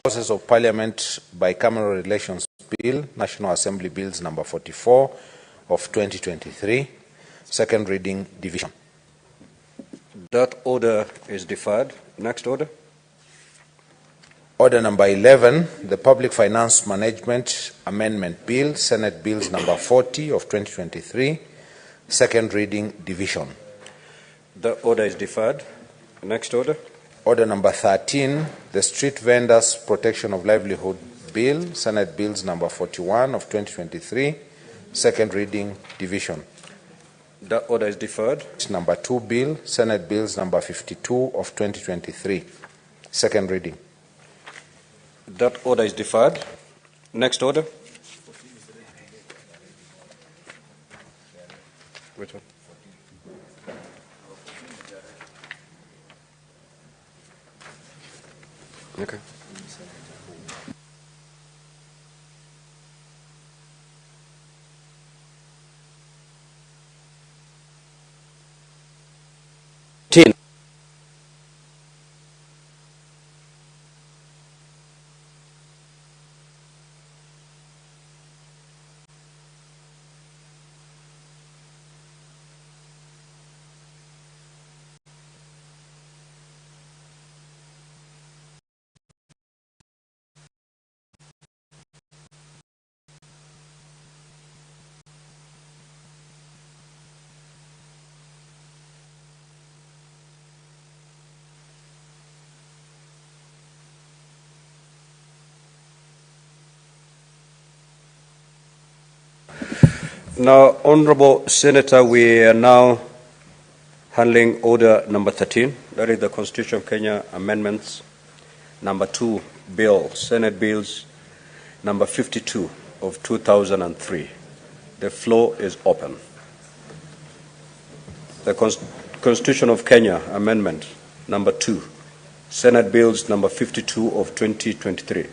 Houses of Parliament Bicameral Relations Bill, National Assembly Bills number 44 of 2023, second reading, division. That order is deferred. Next order. Order number 11, the Public Finance Management Amendment Bill, Senate Bills number 40 of 2023, second reading, division. The order is deferred. Next order. Order number 13, the Street Vendors Protection of Livelihood Bill, Senate Bills number 41 of 2023, second reading, division. The order is deferred. Number 2 bill, Senate Bills number 52 of 2023, second reading. That order is deferred. Next order. Which one? Okay. Now, Honorable Senator, we are now handling order number 13. That is the Constitution of Kenya Amendments number 2 bill, Senate Bills number 52 of 2003. The floor is open. The Constitution of Kenya Amendment number 2, Senate Bills number 52 of 2023.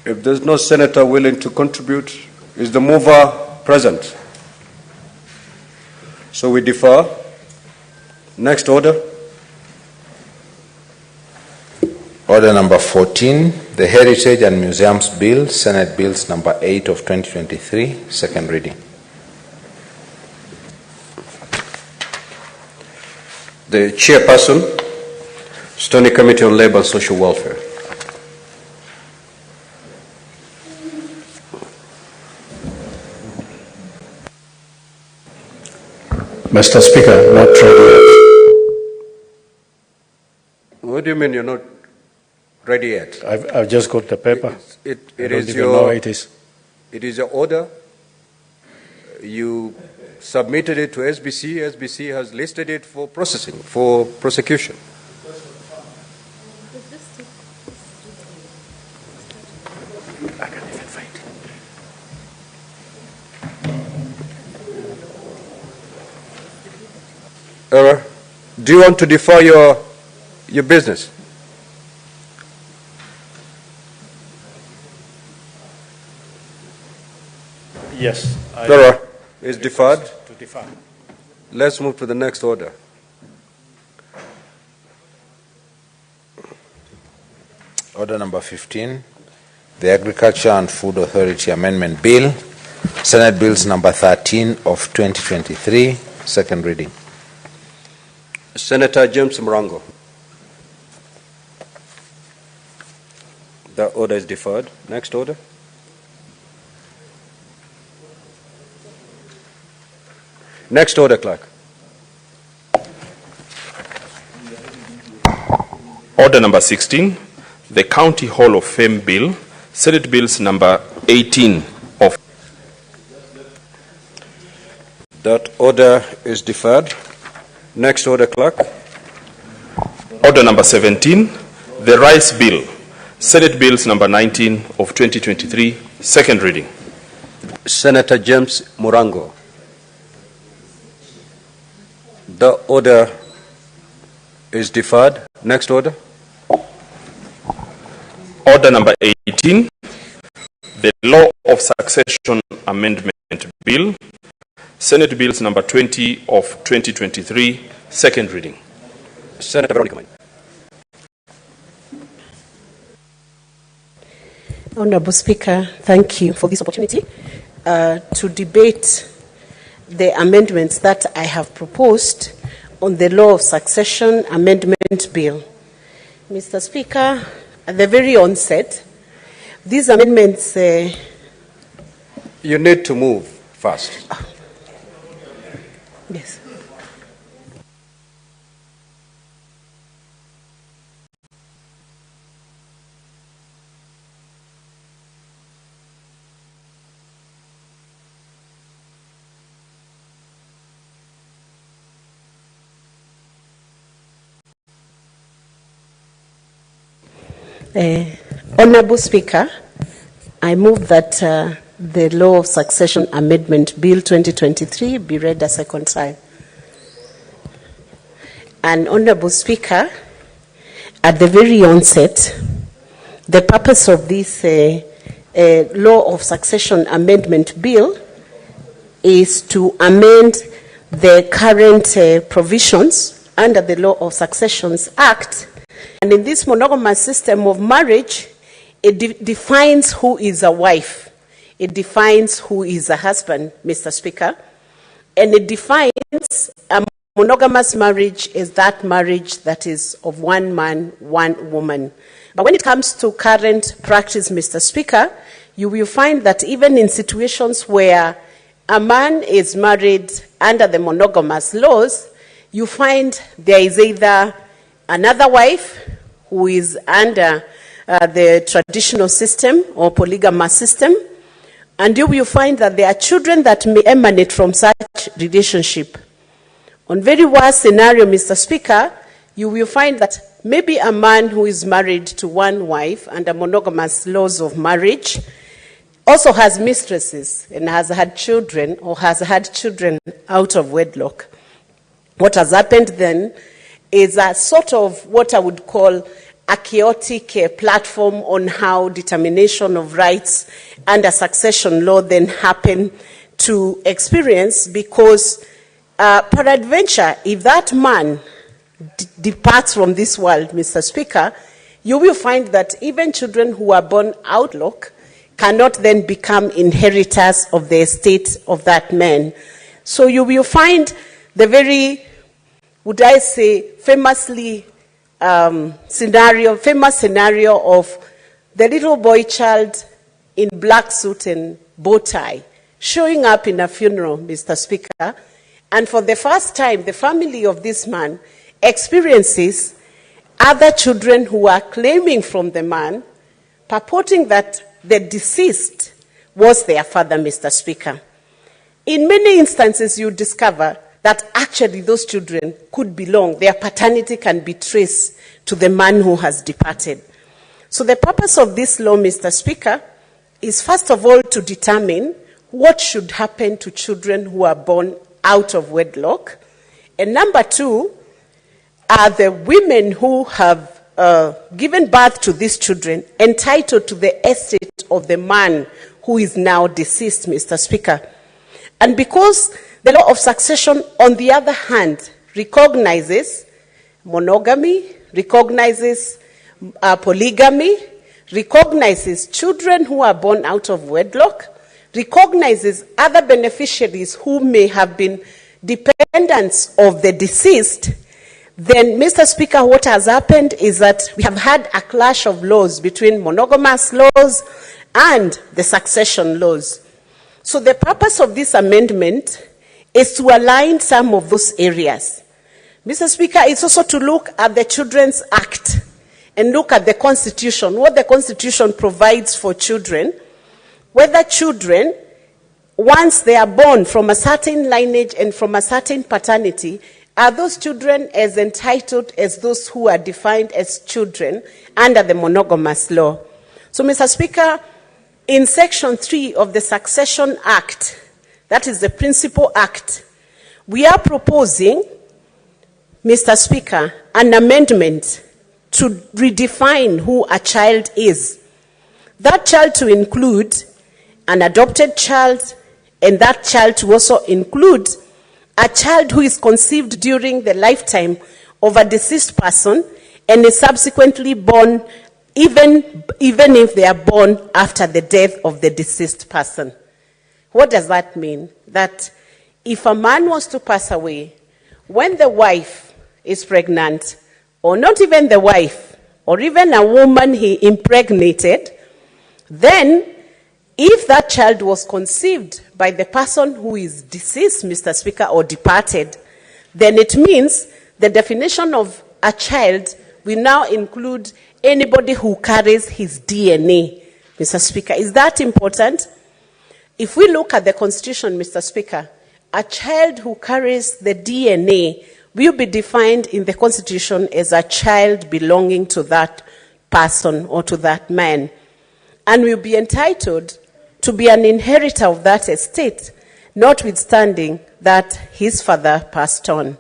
If there's no senator willing to contribute, is the mover present? So we defer. Next order. Order number 14, the Heritage and Museums Bill, Senate Bills number 8 of 2023, second reading. The chairperson, Standing Committee on Labor and Social Welfare. Mr. Speaker, not ready yet. What do you mean you're not ready yet? I've just got the paper. It I don't is even know where it is. It is your order. You submitted it to SBC. SBC has listed it for processing, for prosecution. I can't even find it. Do you want to defer your business? Yes. It's deferred. To defer. Let's move to the next order. Order number 15, the Agriculture and Food Authority Amendment Bill, Senate Bills number 13 of 2023, second reading. Senator James Murango. The order is deferred. Next order. Next order, clerk. Order number 16, the County Hall of Fame Bill, Senate Bills number 18 of. That order is deferred. Next order, clerk. Order number 17, the Rice Bill, Senate Bills number 19 of 2023, second reading. Senator James Murango. The order is deferred. Next order. Order number 18, the Law of Succession Amendment Bill, Senate Bills number 20 of 2023, second reading. Senator Veronica Main. Honourable Speaker, thank you for this opportunity to debate the amendments that I have proposed on the Law of Succession Amendment Bill. Mr. Speaker, at the very onset, these amendments... You need to move fast. Yes. Honourable Speaker, I move that the Law of Succession Amendment Bill 2023 be read a second time. And Honourable Speaker, at the very onset, the purpose of this Law of Succession Amendment Bill is to amend the current provisions under the Law of Successions Act. And in this monogamous system of marriage, it defines who is a wife. It defines who is a husband, Mr. Speaker. And it defines a monogamous marriage as that marriage that is of one man, one woman. But when it comes to current practice, Mr. Speaker, you will find that even in situations where a man is married under the monogamous laws, you find there is either another wife who is under the traditional system or polygamous system, and you will find that there are children that may emanate from such relationship. On very worst scenario, Mr. Speaker, you will find that maybe a man who is married to one wife under monogamous laws of marriage also has mistresses and has had children or has had children out of wedlock. What has happened then is a sort of what I would call a chaotic platform on how determination of rights under succession law then happen to experience, because peradventure, if that man departs from this world, Mr. Speaker, you will find that even children who are born outlook cannot then become inheritors of the estate of that man. So you will find the very, would I say, famous scenario of the little boy child in black suit and bow tie showing up in a funeral, Mr. Speaker, and for the first time, the family of this man experiences other children who are claiming from the man, purporting that the deceased was their father, Mr. Speaker. In many instances, you discover that actually those children could belong, their paternity can be traced to the man who has departed. So the purpose of this law, Mr. Speaker, is first of all to determine what should happen to children who are born out of wedlock. And number two, are the women who have given birth to these children entitled to the estate of the man who is now deceased, Mr. Speaker. And because the law of succession, on the other hand, recognizes monogamy, recognizes polygamy, recognizes children who are born out of wedlock, recognizes other beneficiaries who may have been dependents of the deceased, then, Mr. Speaker, what has happened is that we have had a clash of laws between monogamous laws and the succession laws. So the purpose of this amendment is to align some of those areas. Mr. Speaker, it's also to look at the Children's Act and look at the Constitution, what the Constitution provides for children, whether children, once they are born from a certain lineage and from a certain paternity, are those children as entitled as those who are defined as children under the monogamous law. So, Mr. Speaker, in Section 3 of the Succession Act, that is the principal act, we are proposing, Mr. Speaker, an amendment to redefine who a child is. That child to include an adopted child, and that child to also include a child who is conceived during the lifetime of a deceased person and is subsequently born even if they are born after the death of the deceased person. What does that mean? That if a man was to pass away, when the wife is pregnant, or not even the wife, or even a woman he impregnated, then if that child was conceived by the person who is deceased, Mr. Speaker, or departed, then it means the definition of a child will now include anybody who carries his DNA, Mr. Speaker. Is that important? If we look at the Constitution, Mr. Speaker, a child who carries the DNA will be defined in the Constitution as a child belonging to that person or to that man, and will be entitled to be an inheritor of that estate, notwithstanding that his father passed on.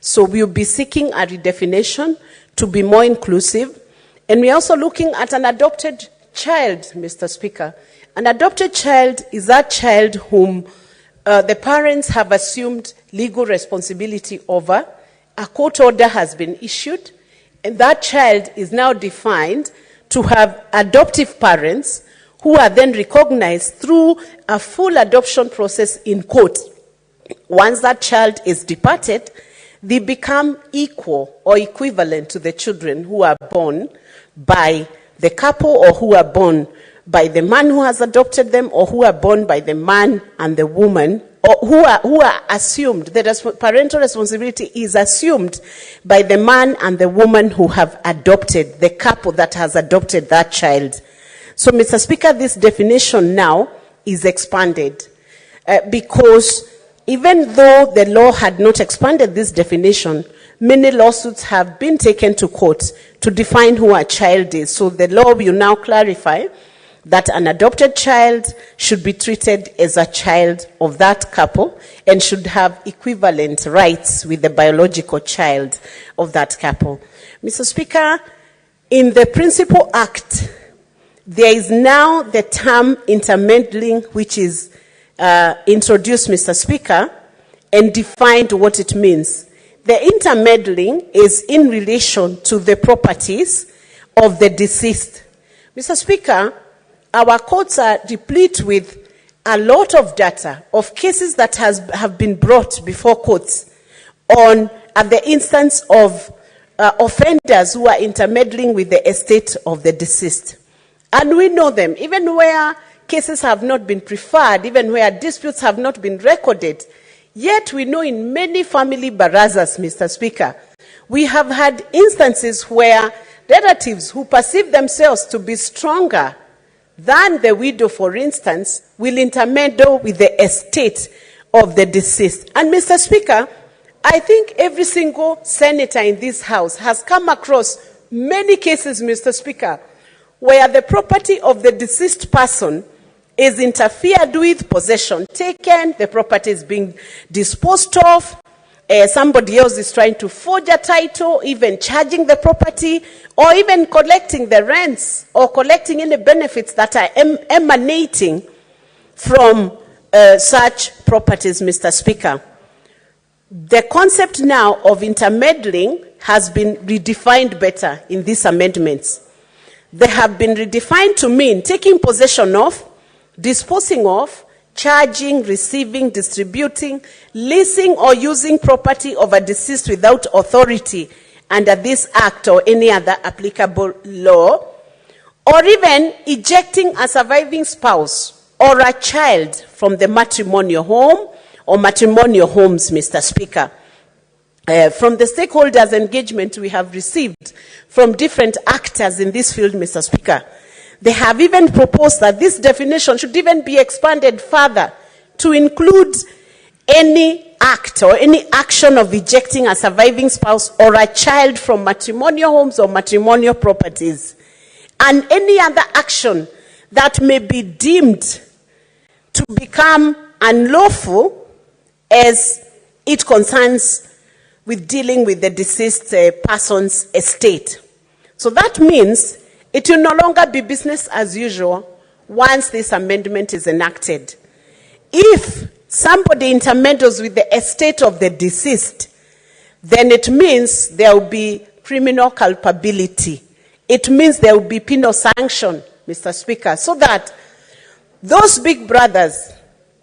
So we'll be seeking a redefinition to be more inclusive, and we're also looking at an adopted child, Mr. Speaker. An adopted child is that child whom the parents have assumed legal responsibility over. A court order has been issued, and that child is now defined to have adoptive parents who are then recognized through a full adoption process in court. Once that child is departed, they become equal or equivalent to the children who are born by the couple, or who are born by the man who has adopted them, or who are born by the man and the woman, or who are assumed. The parental responsibility is assumed by the man and the woman who have adopted, the couple that has adopted that child. So, Mr. Speaker, this definition now is expanded because even though the law had not expanded this definition, many lawsuits have been taken to court to define who a child is. So the law will now clarify that an adopted child should be treated as a child of that couple and should have equivalent rights with the biological child of that couple. Mr. Speaker, in the Principal Act, there is now the term intermeddling, which is introduced, Mr. Speaker, and defined what it means. The intermeddling is in relation to the properties of the deceased. Mr. Speaker, our courts are replete with a lot of data of cases that have been brought before courts at the instance of offenders who are intermeddling with the estate of the deceased. And we know them, even where cases have not been preferred, even where disputes have not been recorded. Yet we know in many family barazas, Mr. Speaker, we have had instances where relatives who perceive themselves to be stronger than the widow, for instance, will intermeddle with the estate of the deceased. And Mr. Speaker, I think every single senator in this House has come across many cases, Mr. Speaker, where the property of the deceased person is interfered with, possession taken, the property is being disposed of, somebody else is trying to forge a title, even charging the property, or even collecting the rents, or collecting any benefits that are emanating from such properties, Mr. Speaker. The concept now of intermeddling has been redefined better in these amendments. They have been redefined to mean taking possession of, disposing of, charging, receiving, distributing, leasing or using property of a deceased without authority under this act or any other applicable law, or even ejecting a surviving spouse or a child from the matrimonial home or matrimonial homes, Mr. Speaker. From the stakeholders' engagement we have received from different actors in this field, Mr. Speaker, they have even proposed that this definition should even be expanded further to include any act or any action of ejecting a surviving spouse or a child from matrimonial homes or matrimonial properties, and any other action that may be deemed to become unlawful as it concerns with dealing with the deceased person's estate. So that means it will no longer be business as usual once this amendment is enacted. If somebody intermeddles with the estate of the deceased, then it means there will be criminal culpability it means there will be penal sanction, Mr. Speaker, so that those big brothers,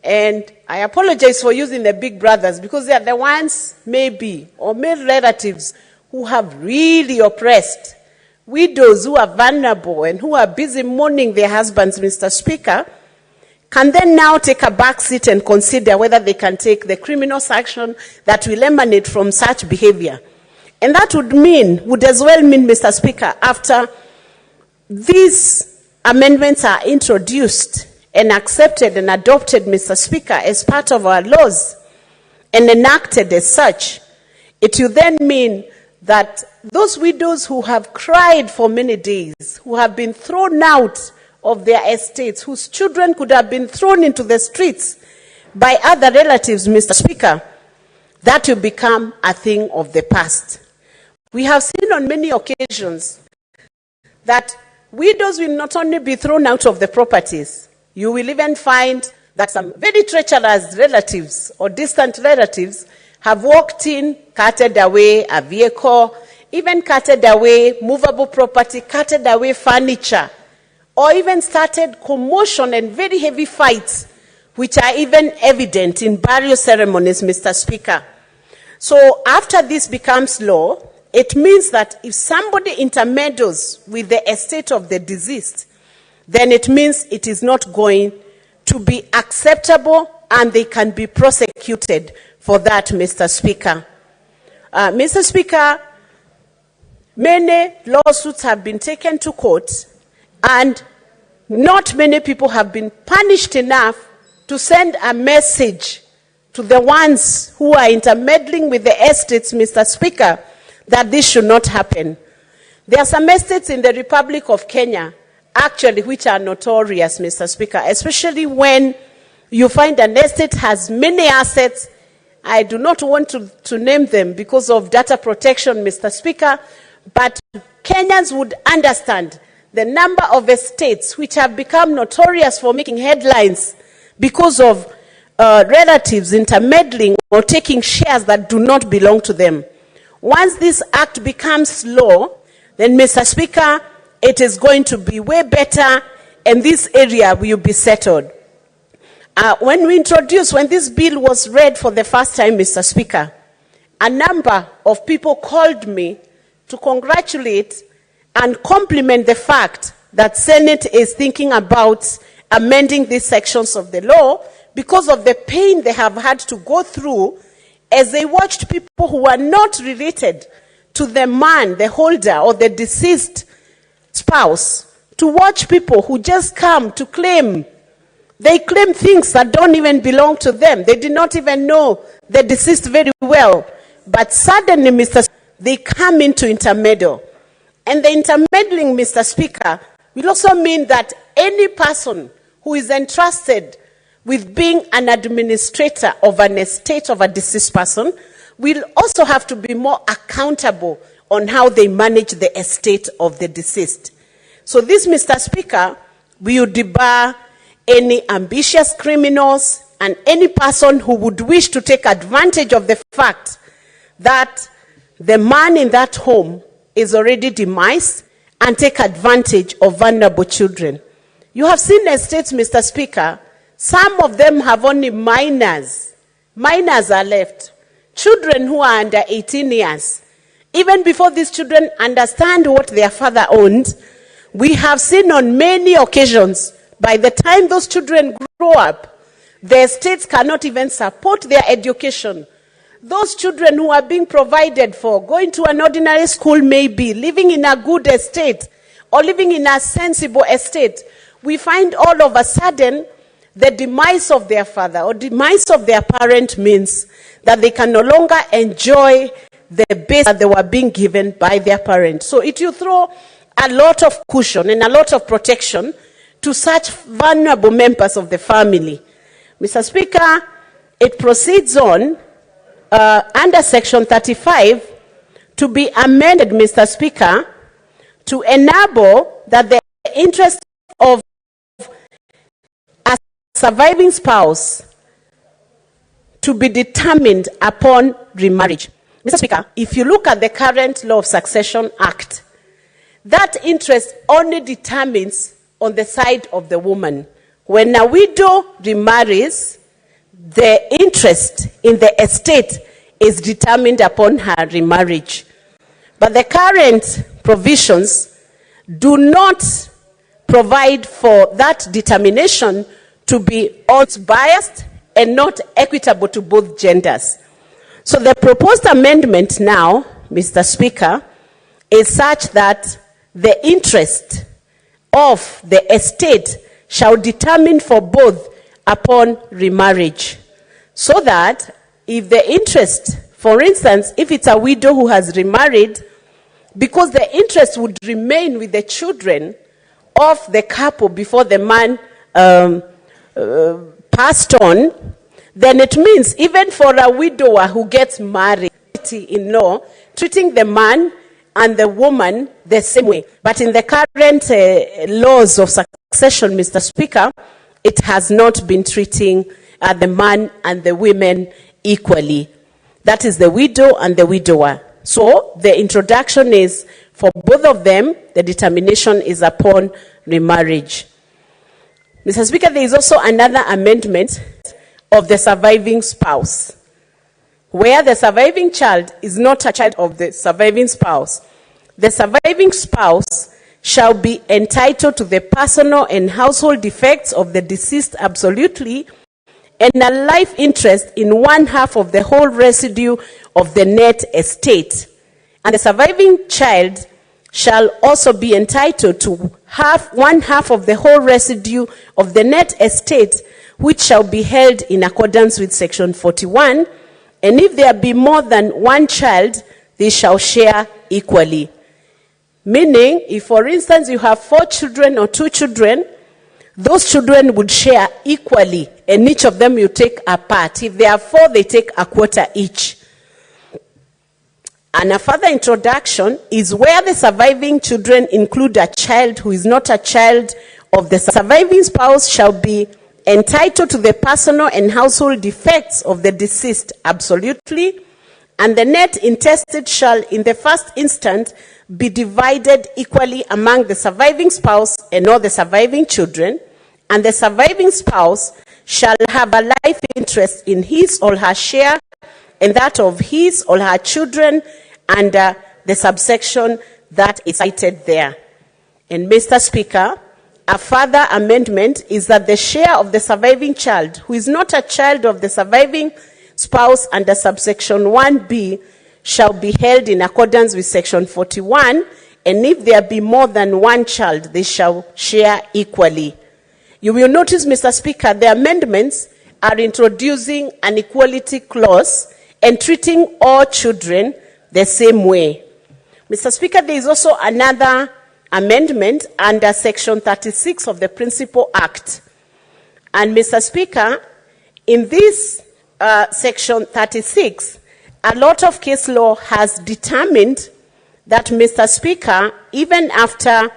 and I apologize for using the big brothers because they are the ones, maybe, or male relatives who have really oppressed widows who are vulnerable and who are busy mourning their husbands, Mr. Speaker, can then now take a back seat and consider whether they can take the criminal sanction that will emanate from such behavior. And that would as well mean, Mr. Speaker, after these amendments are introduced and accepted and adopted, Mr. Speaker, as part of our laws and enacted as such, it will then mean that those widows who have cried for many days, who have been thrown out of their estates, whose children could have been thrown into the streets by other relatives, Mr. Speaker, that will become a thing of the past. We have seen on many occasions that widows will not only be thrown out of the properties, you will even find that some very treacherous relatives or distant relatives have walked in, carted away a vehicle, even carted away movable property, carted away furniture, or even started commotion and very heavy fights, which are even evident in burial ceremonies, Mr. Speaker. So after this becomes law, it means that if somebody intermeddles with the estate of the deceased, then it means it is not going to be acceptable and they can be prosecuted for that, Mr. Speaker. Mr. Speaker, many lawsuits have been taken to court and not many people have been punished enough to send a message to the ones who are intermeddling with the estates, Mr. Speaker, that this should not happen. There are some estates in the Republic of Kenya, actually, which are notorious, Mr. Speaker, especially when you find an estate has many assets. I do not want to name them because of data protection, Mr. Speaker, but Kenyans would understand the number of estates which have become notorious for making headlines because of relatives intermeddling or taking shares that do not belong to them. Once this act becomes law, then, Mr. Speaker, it is going to be way better and this area will be settled. When this bill was read for the first time, Mr. Speaker, a number of people called me to congratulate and compliment the fact that Senate is thinking about amending these sections of the law because of the pain they have had to go through as they watched people who are not related to the man, the holder, or the deceased spouse, to watch people who just come to claim. They claim things that don't even belong to them. They did not even know the deceased very well. But suddenly, they come into intermeddle. And the intermeddling, Mr. Speaker, will also mean that any person who is entrusted with being an administrator of an estate of a deceased person will also have to be more accountable on how they manage the estate of the deceased. So this, Mr. Speaker, will debar any ambitious criminals and any person who would wish to take advantage of the fact that the man in that home is already demised and take advantage of vulnerable children. You have seen estates, Mr. Speaker, some of them have only minors. Minors are left. Children who are under 18 years. Even before these children understand what their father owned, we have seen on many occasions, by the time those children grow up, the estates cannot even support their education. Those children who are being provided for, going to an ordinary school maybe, living in a good estate, or living in a sensible estate, we find all of a sudden the demise of their father or demise of their parent means that they can no longer enjoy the base that they were being given by their parent. So it will throw a lot of cushion and a lot of protection to such vulnerable members of the family. Mr. Speaker, it proceeds on under Section 35 to be amended, Mr. Speaker, to enable that the interest of a surviving spouse to be determined upon remarriage. Mr. Speaker, if you look at the current Law of Succession Act, that interest only determines on the side of the woman. When a widow remarries, the interest in the estate is determined upon her remarriage. But the current provisions do not provide for that determination to be biased and not equitable to both genders. So the proposed amendment now, Mr. Speaker, is such that the interest of the estate shall determine for both upon remarriage. So that if the interest, for instance, if it's a widow who has remarried, because the interest would remain with the children of the couple before the man passed on, then it means even for a widower who gets married in law, treating the man and the woman the same way. But in the current laws of succession, Mr. Speaker, it has not been treating the man and the women equally. That is the widow and the widower. So the introduction is for both of them, the determination is upon remarriage. Mr. Speaker, there is also another amendment of the surviving spouse, where the surviving child is not a child of the surviving spouse. The surviving spouse shall be entitled to the personal and household effects of the deceased absolutely, and a life interest in 1/2 of the whole residue of the net estate. And the surviving child shall also be entitled to 1/2 of the whole residue of the net estate, which shall be held in accordance with Section 41. And if there be more than one child, they shall share equally. Meaning, if for instance you have 4 children or 2 children, those children would share equally, and each of them you take a part. If there are 4, they take a quarter each. And a further introduction is where the surviving children include a child who is not a child of the surviving spouse shall be entitled to the personal and household effects of the deceased absolutely, and the net intestate shall in the first instance be divided equally among the surviving spouse and all the surviving children, and the surviving spouse shall have a life interest in his or her share and that of his or her children under the subsection that is cited there. And Mr. Speaker, a further amendment is that the share of the surviving child, who is not a child of the surviving spouse under subsection 1B, shall be held in accordance with Section 41, and if there be more than one child, they shall share equally. You will notice, Mr. Speaker, the amendments are introducing an equality clause and treating all children the same way. Mr. Speaker, there is also another amendment under Section 36 of the Principal Act. And Mr. Speaker, in this Section 36, a lot of case law has determined that, Mr. Speaker, even after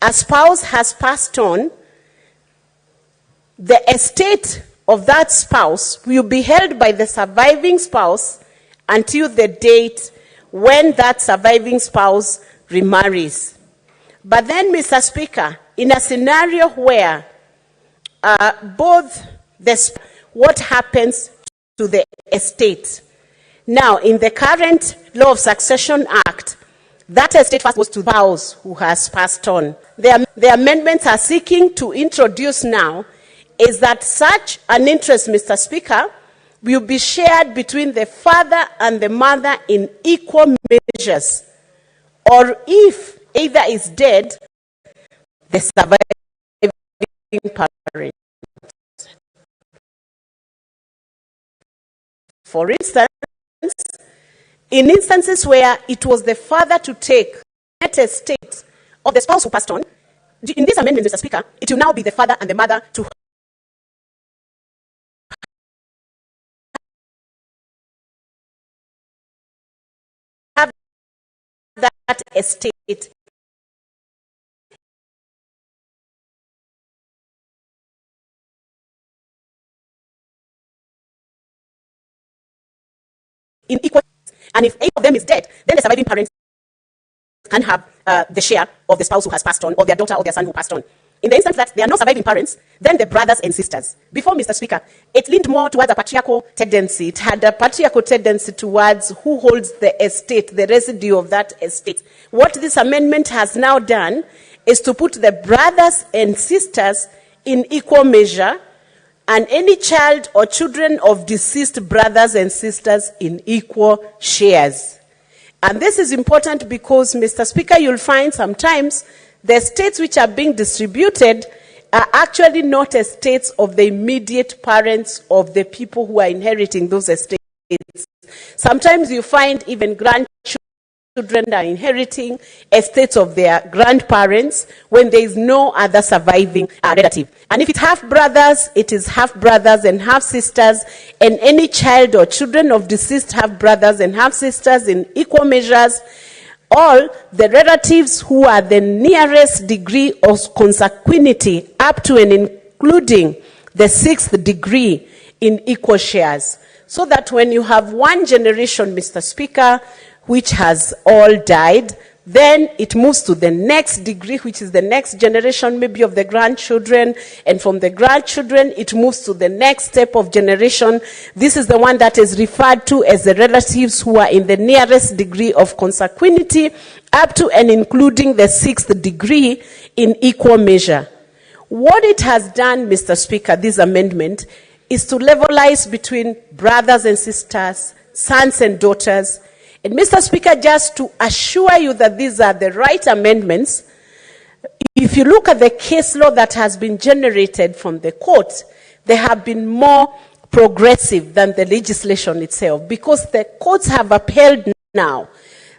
a spouse has passed on, the estate of that spouse will be held by the surviving spouse until the date when that surviving spouse remarries. But then, Mr. Speaker, in a scenario where what happens to the estate? Now, in the current Law of Succession Act, that estate first goes to the spouse who has passed on. The amendments are seeking to introduce now is that such an interest, Mr. Speaker, will be shared between the father and the mother in equal measures, or if either is dead, the surviving parent. For instance, in instances where it was the father to take net estate of the spouse who passed on, in this amendment, Mr. Speaker, it will now be the father and the mother to have that estate in equal. And if 8 of them is dead, then the surviving parents can have the share of the spouse who has passed on, or their daughter or their son who passed on. In the instance that there are no surviving parents, then the brothers and sisters. Before, Mr. Speaker, it leaned more towards a patriarchal tendency. It had a patriarchal tendency towards who holds the estate, the residue of that estate. What this amendment has now done is to put the brothers and sisters in equal measure, and any child or children of deceased brothers and sisters in equal shares. And this is important because, Mr. Speaker, you'll find sometimes the estates which are being distributed are actually not estates of the immediate parents of the people who are inheriting those estates. Sometimes you find even grandchildren are inheriting estates of their grandparents when there is no other surviving relative. And if it's half brothers, it is half brothers and half sisters, and any child or children of deceased half brothers and half sisters in equal measures. All the relatives who are the nearest degree of consanguinity up to and including the sixth degree in equal shares. So that when you have one generation, Mr. Speaker, which has all died, then it moves to the next degree, which is the next generation maybe of the grandchildren, and from the grandchildren it moves to the next step of generation. This is the one that is referred to as the relatives who are in the nearest degree of consanguinity up to and including the sixth degree in equal measure. What it has done, Mr. Speaker, this amendment, is to levelize between brothers and sisters, sons and daughters. And Mr. Speaker, just to assure you that these are the right amendments, if you look at the case law that has been generated from the court, they have been more progressive than the legislation itself, because the courts have upheld now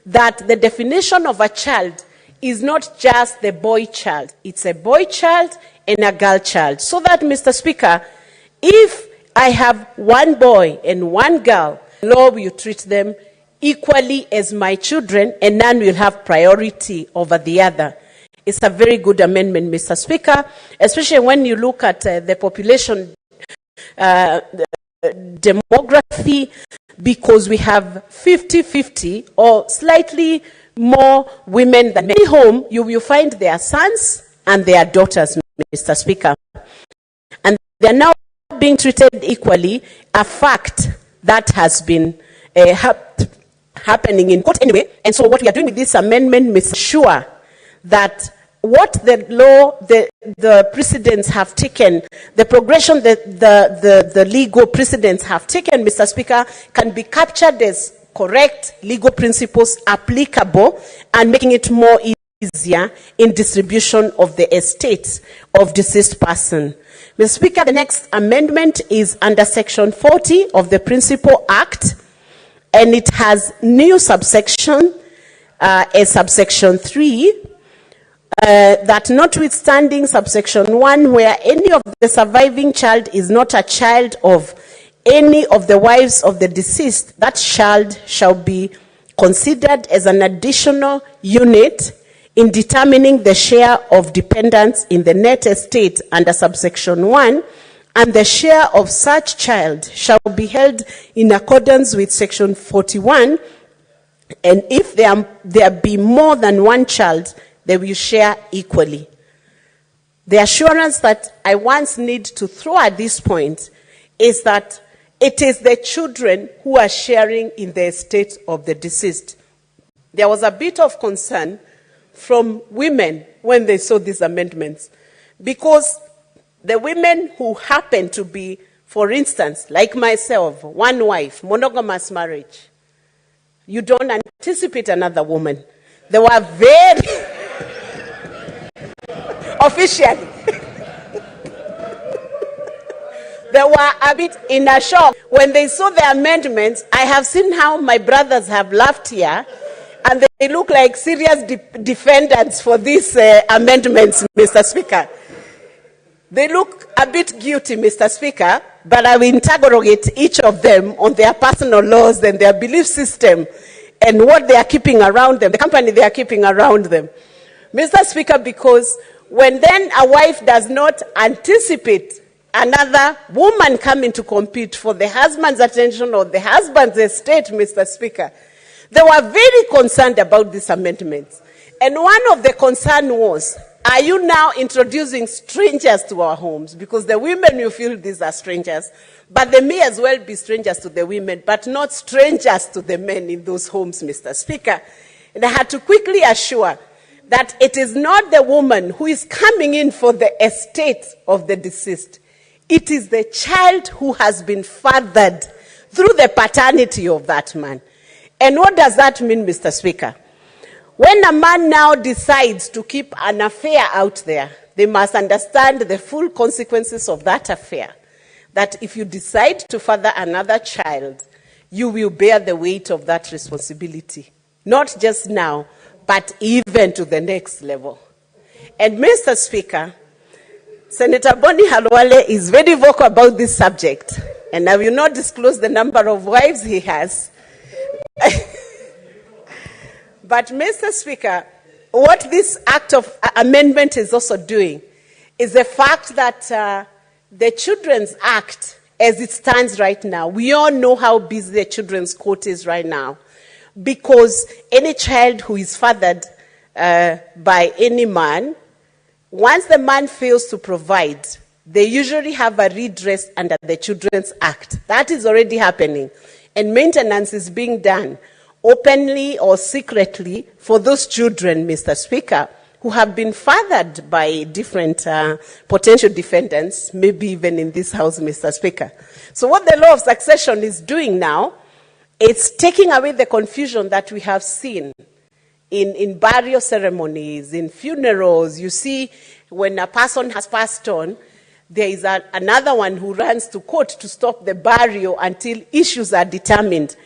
that the definition of a child is not just the boy child. It's a boy child and a girl child. So that, Mr. Speaker, if I have one boy and one girl, law will treat them equally as my children, and none will have priority over the other. It's a very good amendment, Mr. Speaker, especially when you look at the population demography, because we have 50-50 or slightly more women than men. In home, you will find their sons and their daughters, Mr. Speaker. And they are now being treated equally, a fact that has been happening in court anyway. And so what we are doing with this amendment is sure that what the law, the precedents have taken, the progression that the legal precedents have taken, Mr. Speaker, can be captured as correct legal principles applicable and making it more easier in distribution of the estates of deceased person. Mr. Speaker, the next amendment is under Section 40 of the Principal Act, and it has new subsection, a subsection 3, that notwithstanding subsection 1, where any of the surviving child is not a child of any of the wives of the deceased, that child shall be considered as an additional unit in determining the share of dependents in the net estate under subsection 1, and the share of such child shall be held in accordance with section 41, and if there be more than one child, they will share equally. The assurance that I once need to throw at this point is that it is the children who are sharing in the estate of the deceased. There was a bit of concern from women when they saw these amendments, because the women who happen to be, for instance, like myself, one wife, monogamous marriage, you don't anticipate another woman. They were very officially. They were a bit in a shock when they saw the amendments. I have seen how my brothers have laughed here, and they look like serious defendants for these amendments, Mr. Speaker. They look a bit guilty, Mr. Speaker, but I will interrogate each of them on their personal laws and their belief system and what they are keeping around them, the company they are keeping around them. Mr. Speaker, because when then a wife does not anticipate another woman coming to compete for the husband's attention or the husband's estate, Mr. Speaker, they were very concerned about these amendments. And one of the concern was, are you now introducing strangers to our homes? Because the women, you feel these are strangers, but they may as well be strangers to the women, but not strangers to the men in those homes, Mr. Speaker. And I had to quickly assure that it is not the woman who is coming in for the estate of the deceased. It is the child who has been fathered through the paternity of that man. And what does that mean, Mr. Speaker? When a man now decides to keep an affair out there, they must understand the full consequences of that affair. That if you decide to father another child, you will bear the weight of that responsibility. Not just now, but even to the next level. And Mr. Speaker, Senator Boni Halwale is very vocal about this subject, and I will not disclose the number of wives he has. But, Mr. Speaker, what this act of amendment is also doing is the fact that the Children's Act, as it stands right now, we all know how busy the Children's Court is right now, because any child who is fathered by any man, once the man fails to provide, they usually have a redress under the Children's Act. That is already happening, and maintenance is being done openly or secretly for those children, Mr. Speaker, who have been fathered by different potential defendants, maybe even in this house, Mr. Speaker. So what the law of succession is doing now, it's taking away the confusion that we have seen in burial ceremonies, in funerals. You see, when a person has passed on, there is another one who runs to court to stop the burial until issues are determined.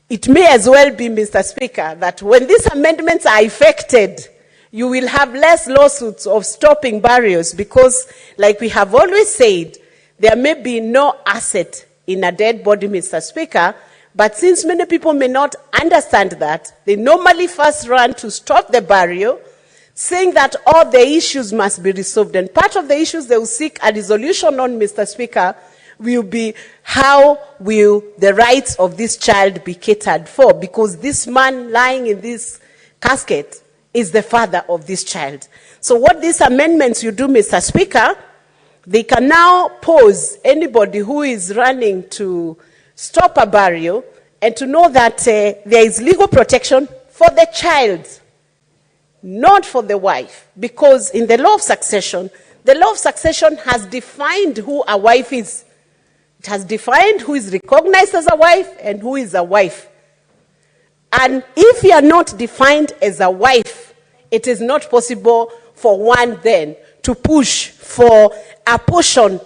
It may as well be, Mr. Speaker, that when these amendments are effected, you will have less lawsuits of stopping burials because, like we have always said, there may be no asset in a dead body, Mr. Speaker, but since many people may not understand that, they normally first run to stop the burial, saying that all the issues must be resolved. And part of the issues they will seek a resolution on, Mr. Speaker, will be how will the rights of this child be catered for, because this man lying in this casket is the father of this child. So what these amendments you do, Mr. Speaker, they can now pose anybody who is running to stop a burial and to know that there is legal protection for the child, not for the wife, because in the law of succession has defined who a wife is. It has defined who is recognized as a wife and who is a wife. And if you are not defined as a wife, it is not possible for one then to push for a portion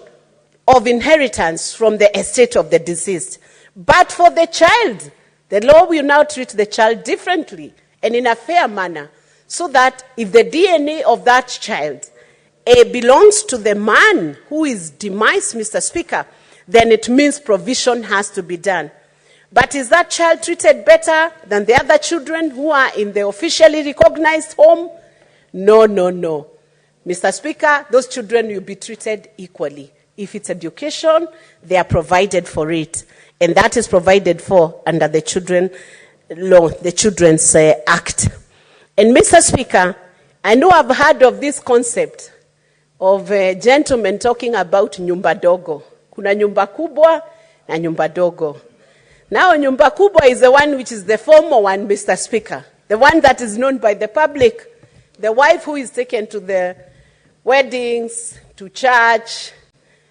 of inheritance from the estate of the deceased. But for the child, the law will now treat the child differently and in a fair manner, so that if the DNA of that child belongs to the man who is demised, Mr. Speaker, then it means provision has to be done. But is that child treated better than the other children who are in the officially recognized home? No, no, no. Mr. Speaker, those children will be treated equally. If it's education, they are provided for it. And that is provided for under the children law, the Children's Act. And Mr. Speaker, I know I've heard of this concept of gentlemen talking about nyumba dogo. Kuna nyumba kubwa na nyumba dogo. Now nyumba kubwa is the one which is the formal one, Mr. Speaker. The one that is known by the public. The wife who is taken to the weddings, to church,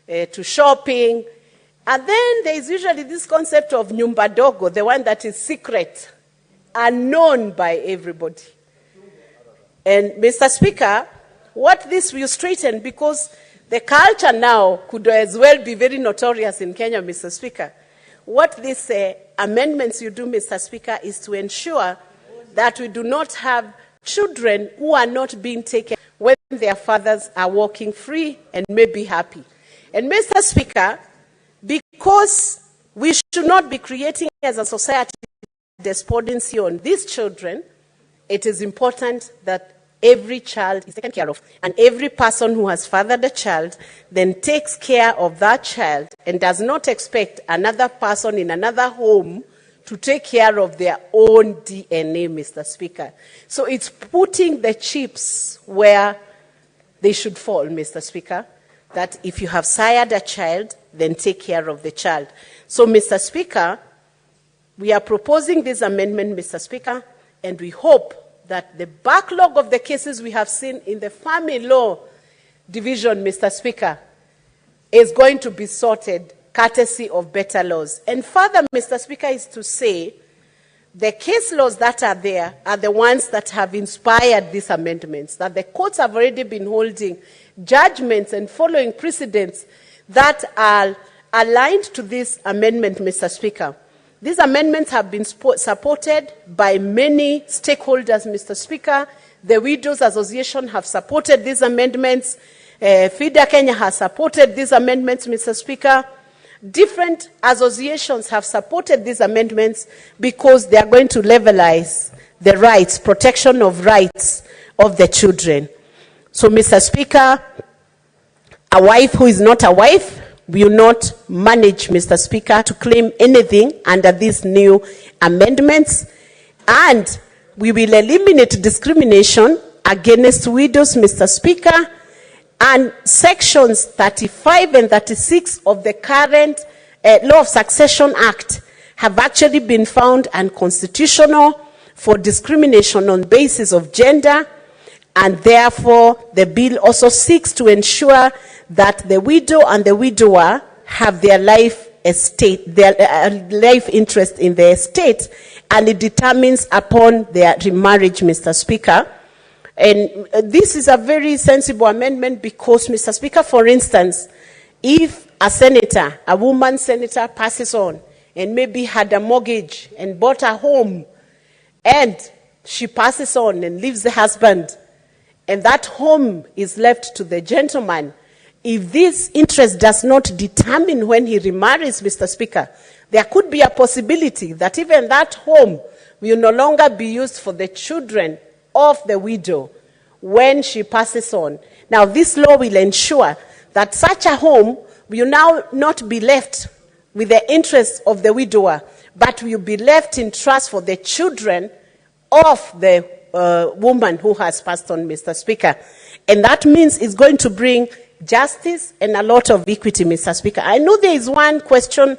to shopping. And then there is usually this concept of nyumba dogo, the one that is secret, unknown by everybody. And Mr. Speaker, what this will straighten, because the culture now could as well be very notorious in Kenya, Mr. Speaker. What these amendments you do, Mr. Speaker, is to ensure that we do not have children who are not being taken when their fathers are walking free and may be happy. And Mr. Speaker, because we should not be creating as a society despondency on these children, it is important that every child is taken care of. And every person who has fathered a child then takes care of that child and does not expect another person in another home to take care of their own DNA, Mr. Speaker. So it's putting the chips where they should fall, Mr. Speaker, that if you have sired a child, then take care of the child. So, Mr. Speaker, we are proposing this amendment, Mr. Speaker, and we hope that the backlog of the cases we have seen in the family law division, Mr. Speaker, is going to be sorted courtesy of better laws. And further, Mr. Speaker, is to say the case laws that are there are the ones that have inspired these amendments, that the courts have already been holding judgments and following precedents that are aligned to this amendment, Mr. Speaker. These amendments have been supported by many stakeholders, Mr. Speaker. The Widows Association have supported these amendments. MEDIA Kenya has supported these amendments, Mr. Speaker. Different associations have supported these amendments because they are going to levelize the rights, protection of rights of the children. So, Mr. Speaker, a wife who is not a wife will not manage, Mr. Speaker, to claim anything under these new amendments. And we will eliminate discrimination against widows, Mr. Speaker. And sections 35 and 36 of the current Law of Succession Act have actually been found unconstitutional for discrimination on basis of gender, and therefore the bill also seeks to ensure that the widow and the widower have their life estate, their life interest in the estate, and it determines upon their remarriage, Mr. Speaker. And this is a very sensible amendment because, Mr. Speaker, for instance, if a senator, a woman senator passes on and maybe had a mortgage and bought a home and she passes on and leaves the husband and that home is left to the gentleman, if this interest does not determine when he remarries, Mr. Speaker, there could be a possibility that even that home will no longer be used for the children of the widow when she passes on. Now, this law will ensure that such a home will now not be left with the interests of the widower, but will be left in trust for the children of the woman who has passed on, Mr. Speaker. And that means it's going to bring justice and a lot of equity, Mr. Speaker. I know there is one question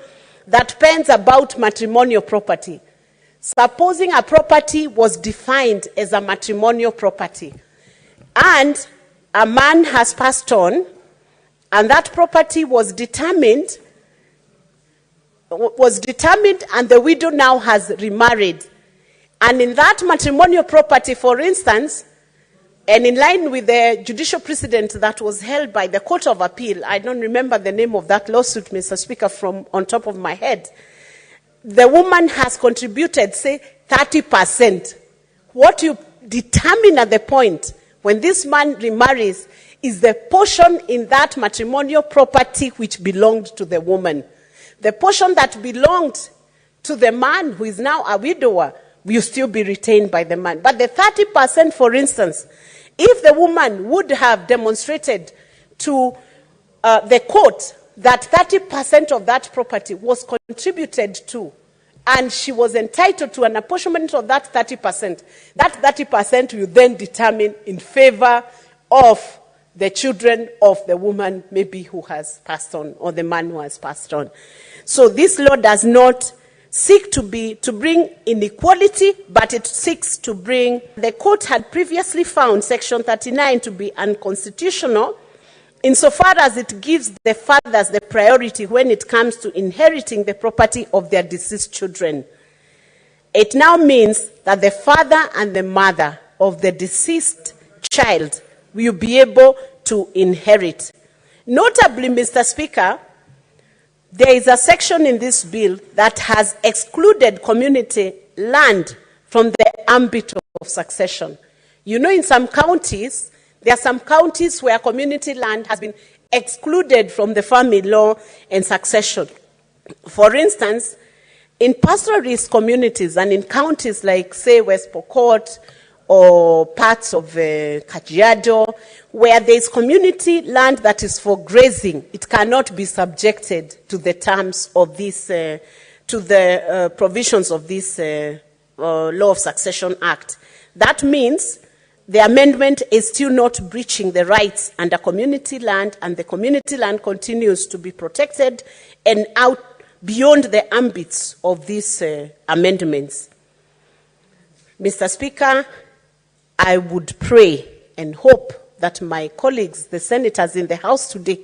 that pens about matrimonial property. Supposing a property was defined as a matrimonial property and a man has passed on and that property was determined and the widow now has remarried. And in that matrimonial property, for instance, and in line with the judicial precedent that was held by the Court of Appeal, I don't remember the name of that lawsuit, Mr. Speaker, from on top of my head, the woman has contributed, say, 30%. What you determine at the point when this man remarries is the portion in that matrimonial property which belonged to the woman. The portion that belonged to the man who is now a widower will still be retained by the man. But the 30%, for instance, if the woman would have demonstrated to the court that 30% of that property was contributed to, and she was entitled to an apportionment of that 30%, that 30% will then determine in favor of the children of the woman maybe who has passed on, or the man who has passed on. So this law does not seek to bring inequality, but it seeks to bring, the court had previously found Section 39 to be unconstitutional insofar as it gives the fathers the priority when it comes to inheriting the property of their deceased children. It now means that the father and the mother of the deceased child will be able to inherit. Notably, Mr. Speaker, there is a section in this bill that has excluded community land from the ambit of succession. You know, in some counties, there are some counties where community land has been excluded from the family law and succession. For instance, in pastoralist communities and in counties like, say, West Pokot or parts of Kajiado, where there is community land that is for grazing, it cannot be subjected to the terms of this to the provisions of this Law of Succession Act. That means the amendment is still not breaching the rights under community land, and the community land continues to be protected and out beyond the ambits of these amendments. Mr. Speaker, I would pray and hope that my colleagues, the senators in the House today,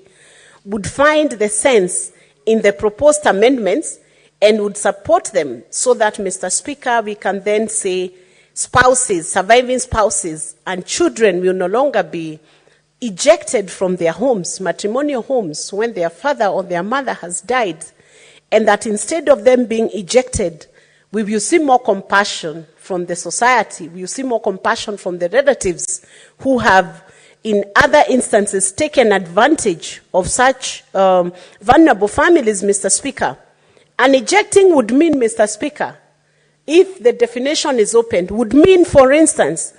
would find the sense in the proposed amendments and would support them so that, Mr. Speaker, we can then say spouses, surviving spouses, and children will no longer be ejected from their homes, matrimonial homes, when their father or their mother has died, and that instead of them being ejected, we will see more compassion from the society. We will see more compassion from the relatives who have, in other instances, taken advantage of such vulnerable families, Mr. Speaker. And ejecting would mean, Mr. Speaker, if the definition is opened, would mean, for instance,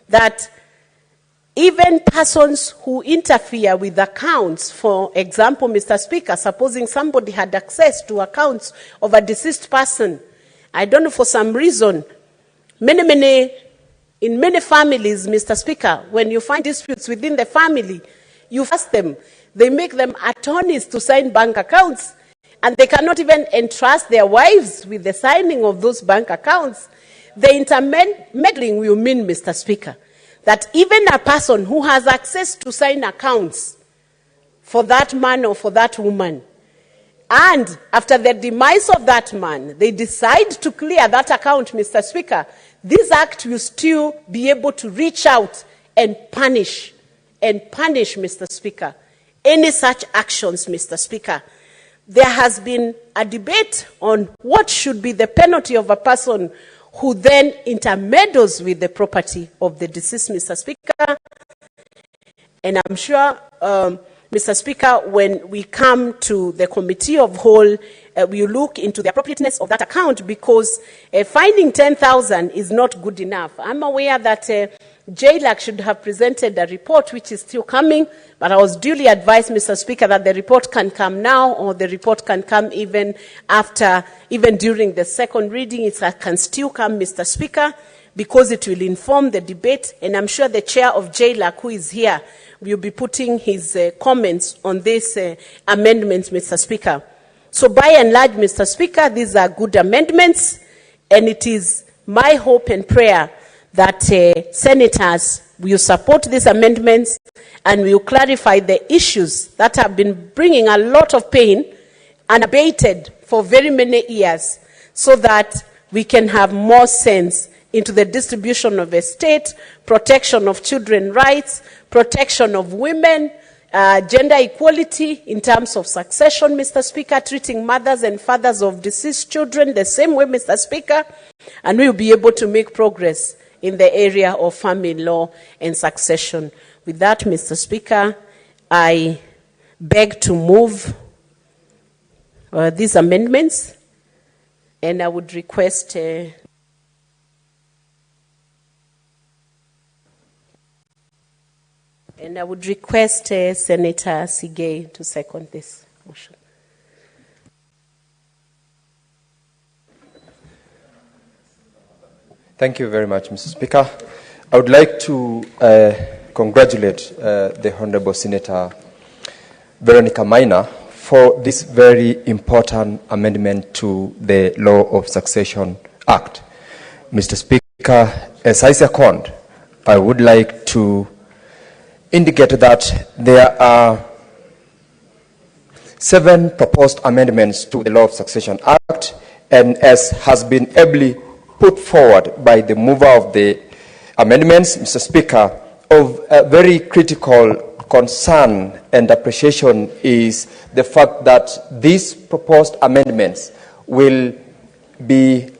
that even persons who interfere with accounts, for example, Mr. Speaker, supposing somebody had access to accounts of a deceased person, I don't know, for some reason, in many families, Mr. Speaker, when you find disputes within the family, you ask them, they make them attorneys to sign bank accounts, and they cannot even entrust their wives with the signing of those bank accounts. The intermeddling will mean, Mr. Speaker, that even a person who has access to sign accounts for that man or for that woman, and after the demise of that man, they decide to clear that account, Mr. Speaker, this act will still be able to reach out and punish, Mr. Speaker, any such actions, Mr. Speaker. There has been a debate on what should be the penalty of a person who then intermeddles with the property of the deceased, Mr. Speaker. And I'm sure, Mr. Speaker, when we come to the Committee of Whole, we look into the appropriateness of that account, because finding 10,000 is not good enough. I'm aware that JLAC should have presented a report, which is still coming, but I was duly advised, Mr. Speaker, that the report can come now, or the report can come even during the second reading. It can still come, Mr. Speaker, because it will inform the debate, and I'm sure the chair of JLAC, who is here, will be putting his comments on these amendments, Mr. Speaker. So by and large, Mr. Speaker, these are good amendments, and it is my hope and prayer that senators will support these amendments and will clarify the issues that have been bringing a lot of pain unabated for very many years, so that we can have more sense into the distribution of estate, protection of children's rights, protection of women, gender equality in terms of succession, Mr. Speaker, treating mothers and fathers of deceased children the same way, Mr. Speaker, and we will be able to make progress in the area of family law and succession. With that, Mr. Speaker, I beg to move these amendments, and I would request Senator Sigei to second this motion. Thank you very much, Mr. Speaker. I would like to congratulate the Honorable Senator Veronica Maina for this very important amendment to the Law of Succession Act. Mr. Speaker, as I second, I would like to indicate that there are 7 proposed amendments to the Law of Succession Act, and as has been ably put forward by the mover of the amendments, Mr. Speaker, of a very critical concern and appreciation is the fact that these proposed amendments will be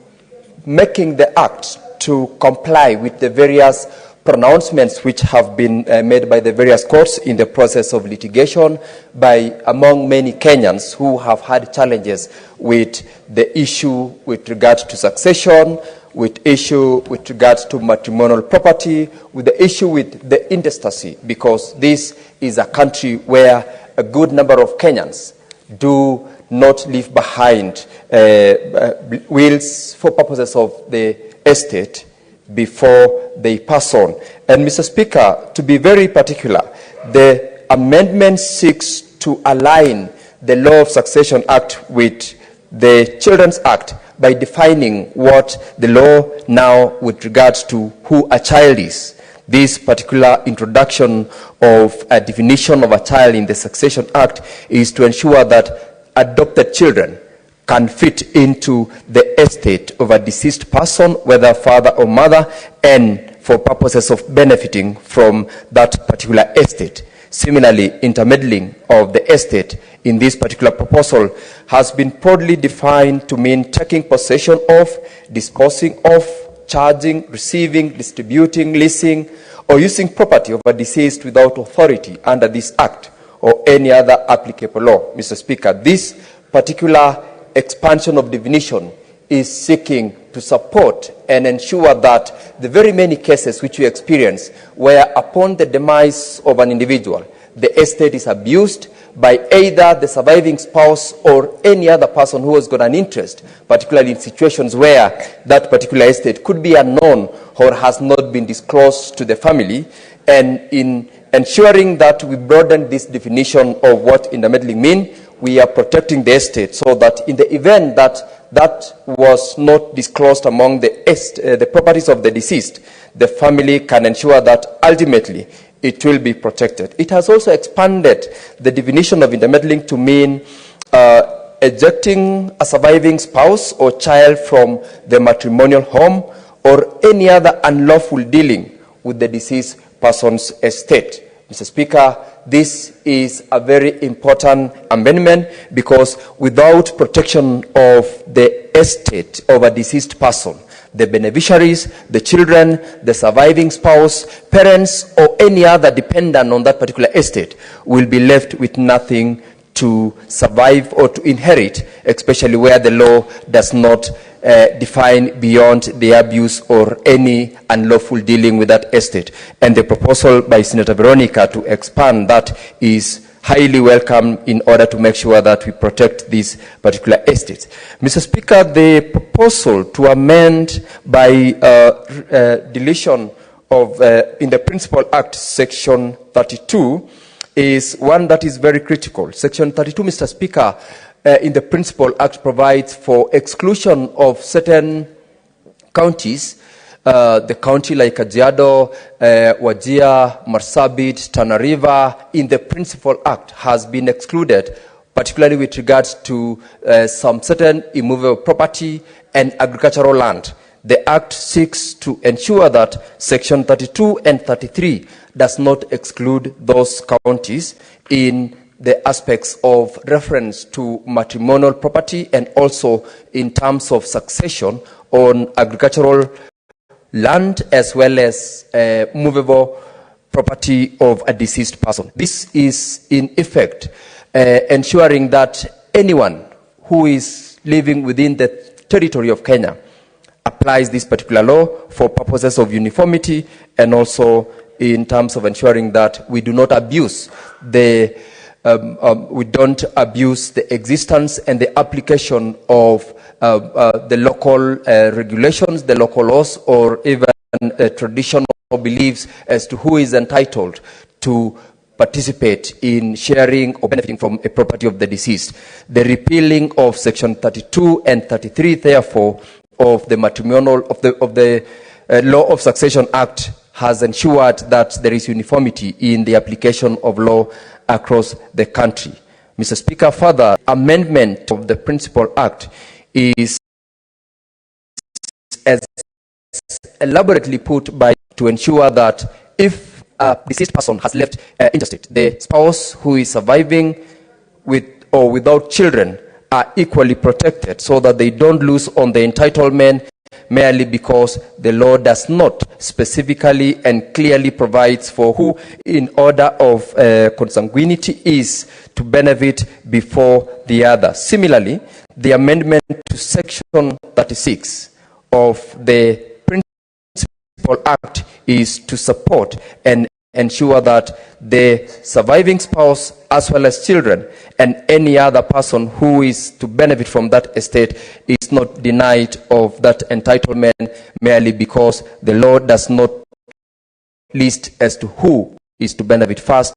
making the Act to comply with the various pronouncements which have been made by the various courts in the process of litigation by among many Kenyans who have had challenges with the issue with regard to succession, with issue with regard to matrimonial property, with the issue with the intestacy, because this is a country where a good number of Kenyans do not leave behind wills for purposes of the estate before they pass on. And Mr. Speaker, to be very particular, the amendment seeks to align the Law of Succession Act with the Children's Act by defining what the law now with regards to who a child is. This particular introduction of a definition of a child in the Succession Act is to ensure that adopted children can fit into the estate of a deceased person, whether father or mother, and for purposes of benefiting from that particular estate. Similarly, intermeddling of the estate in this particular proposal has been broadly defined to mean taking possession of, disposing of, charging, receiving, distributing, leasing, or using property of a deceased without authority under this Act or any other applicable law. Mr. Speaker, this particular expansion of definition is seeking to support and ensure that the very many cases which we experience where upon the demise of an individual, the estate is abused by either the surviving spouse or any other person who has got an interest, particularly in situations where that particular estate could be unknown or has not been disclosed to the family. And in ensuring that we broaden this definition of what intermeddling means, we are protecting the estate so that in the event that that was not disclosed among the properties of the deceased, the family can ensure that ultimately it will be protected. It has also expanded the definition of intermeddling to mean ejecting a surviving spouse or child from the matrimonial home or any other unlawful dealing with the deceased person's estate. Mr. Speaker, this is a very important amendment because without protection of the estate of a deceased person, the beneficiaries, the children, the surviving spouse, parents, or any other dependent on that particular estate will be left with nothing to survive or to inherit, especially where the law does not define beyond the abuse or any unlawful dealing with that estate. And the proposal by Senator Veronica to expand that is highly welcome in order to make sure that we protect these particular estates. Mr. Speaker, the proposal to amend by deletion of, in the Principal Act, Section 32, is one that is very critical. Section 32, Mr. Speaker, in the Principal Act provides for exclusion of certain counties. The county like Kajiado, Wajir, Marsabit, Tana River, in the Principal Act has been excluded, particularly with regards to some certain immovable property and agricultural land. The Act seeks to ensure that Section 32 and 33 does not exclude those counties in the aspects of reference to matrimonial property and also in terms of succession on agricultural land as well as movable property of a deceased person. This is in effect ensuring that anyone who is living within the territory of Kenya applies this particular law for purposes of uniformity and also in terms of ensuring that we do not abuse the existence and the application of the local regulations, the local laws, or even traditional beliefs as to who is entitled to participate in sharing or benefiting from a property of the deceased. The repealing of Section 32 and 33, therefore, of the matrimonial of the Law of Succession Act has ensured that there is uniformity in the application of law across the country. Mr. Speaker, further amendment of the Principal Act is as elaborately put by to ensure that if a deceased person has left intestate, the spouse who is surviving with or without children are equally protected so that they don't lose on the entitlement merely because the law does not specifically and clearly provides for who in order of consanguinity is to benefit before the other. Similarly, the amendment to Section 36 of the Principal Act is to support and ensure that the surviving spouse, as well as children, and any other person who is to benefit from that estate is not denied of that entitlement merely because the law does not list as to who is to benefit first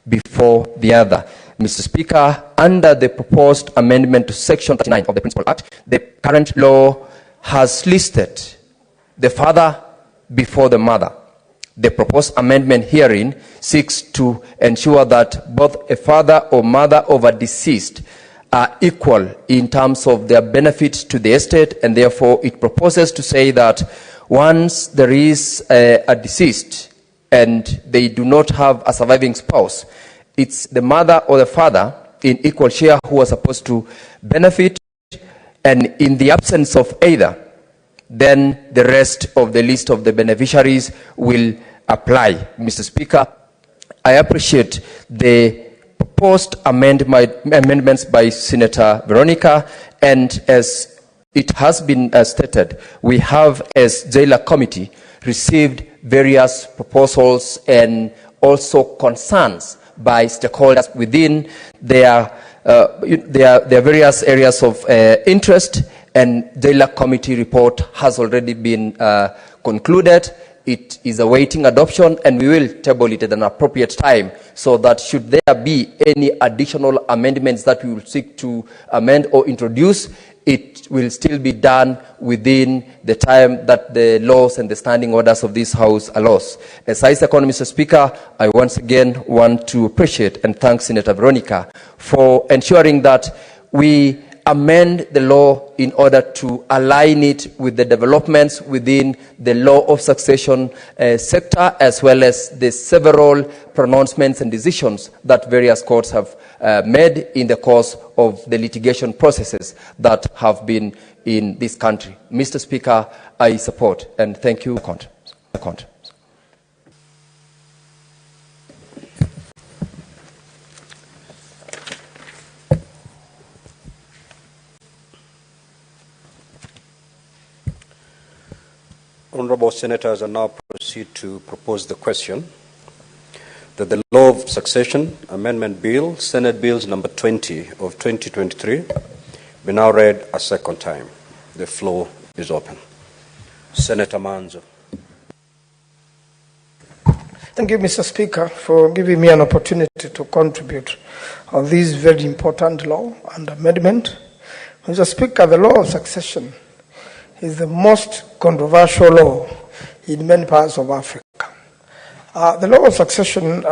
before the other. Mr. Speaker, under the proposed amendment to Section 39 of the Principal Act, the current law has listed the father before the mother. The proposed amendment herein seeks to ensure that both a father or mother of a deceased are equal in terms of their benefit to the estate, and therefore it proposes to say that once there is a deceased and they do not have a surviving spouse, it's the mother or the father in equal share who are supposed to benefit, and in the absence of either, then the rest of the list of the beneficiaries will apply. Mr. Speaker, I appreciate the proposed amendments by Senator Veronica, and as it has been stated, we have, as Jailer Committee, received various proposals and also concerns by stakeholders within their various areas of interest, and Jailer Committee report has already been concluded. It is awaiting adoption, and we will table it at an appropriate time so that should there be any additional amendments that we will seek to amend or introduce, it will still be done within the time that the laws and the standing orders of this House allows. As I second, Mr. Speaker, I once again want to appreciate and thank Senator Veronica for ensuring that we amend the law in order to align it with the developments within the law of succession sector, as well as the several pronouncements and decisions that various courts have made in the course of the litigation processes that have been in this country. Mr. Speaker, I support and thank you. Honourable Senators, I now proceed to propose the question that the Law of Succession Amendment Bill, Senate Bills number 20 of 2023, be now read a second time. The floor is open. Senator Manzo. Thank you, Mr. Speaker, for giving me an opportunity to contribute on this very important law and amendment. Mr. Speaker, the law of succession is the most controversial law in many parts of Africa. The law of succession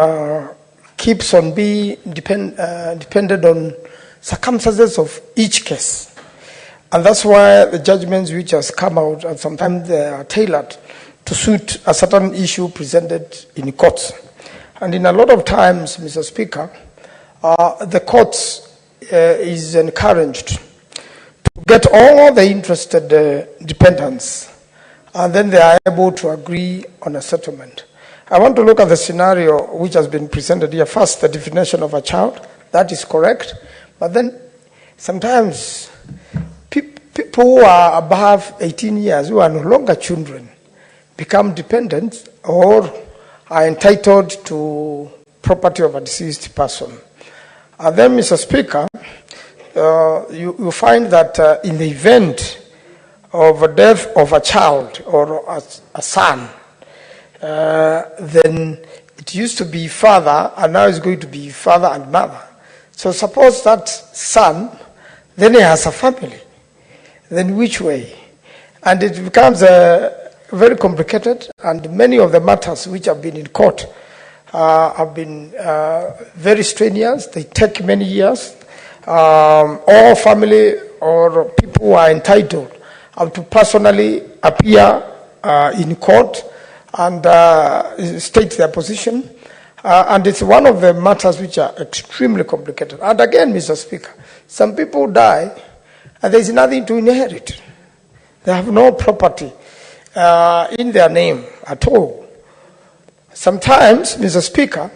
keeps on being dependent on circumstances of each case. And that's why the judgments which has come out, and sometimes they are tailored to suit a certain issue presented in courts. And in a lot of times, Mr. Speaker, the courts is encouraged to get all the interested dependents, and then they are able to agree on a settlement. I want to look at the scenario which has been presented here. First, the definition of a child. That is correct. But then sometimes people who are above 18 years, who are no longer children, become dependent or are entitled to property of a deceased person. And then, Mr. Speaker, you find that in the event of a death of a child or a son, then it used to be father, and now it's going to be father and mother. So suppose that son, then he has a family. Then which way? And it becomes very complicated, and many of the matters which have been in court have been very strenuous. They take many years. All family or people who are entitled have to personally appear in court and state their position. And it's one of the matters which are extremely complicated. And again, Mr. Speaker, some people die and there's nothing to inherit. They have no property in their name at all. Sometimes, Mr. Speaker,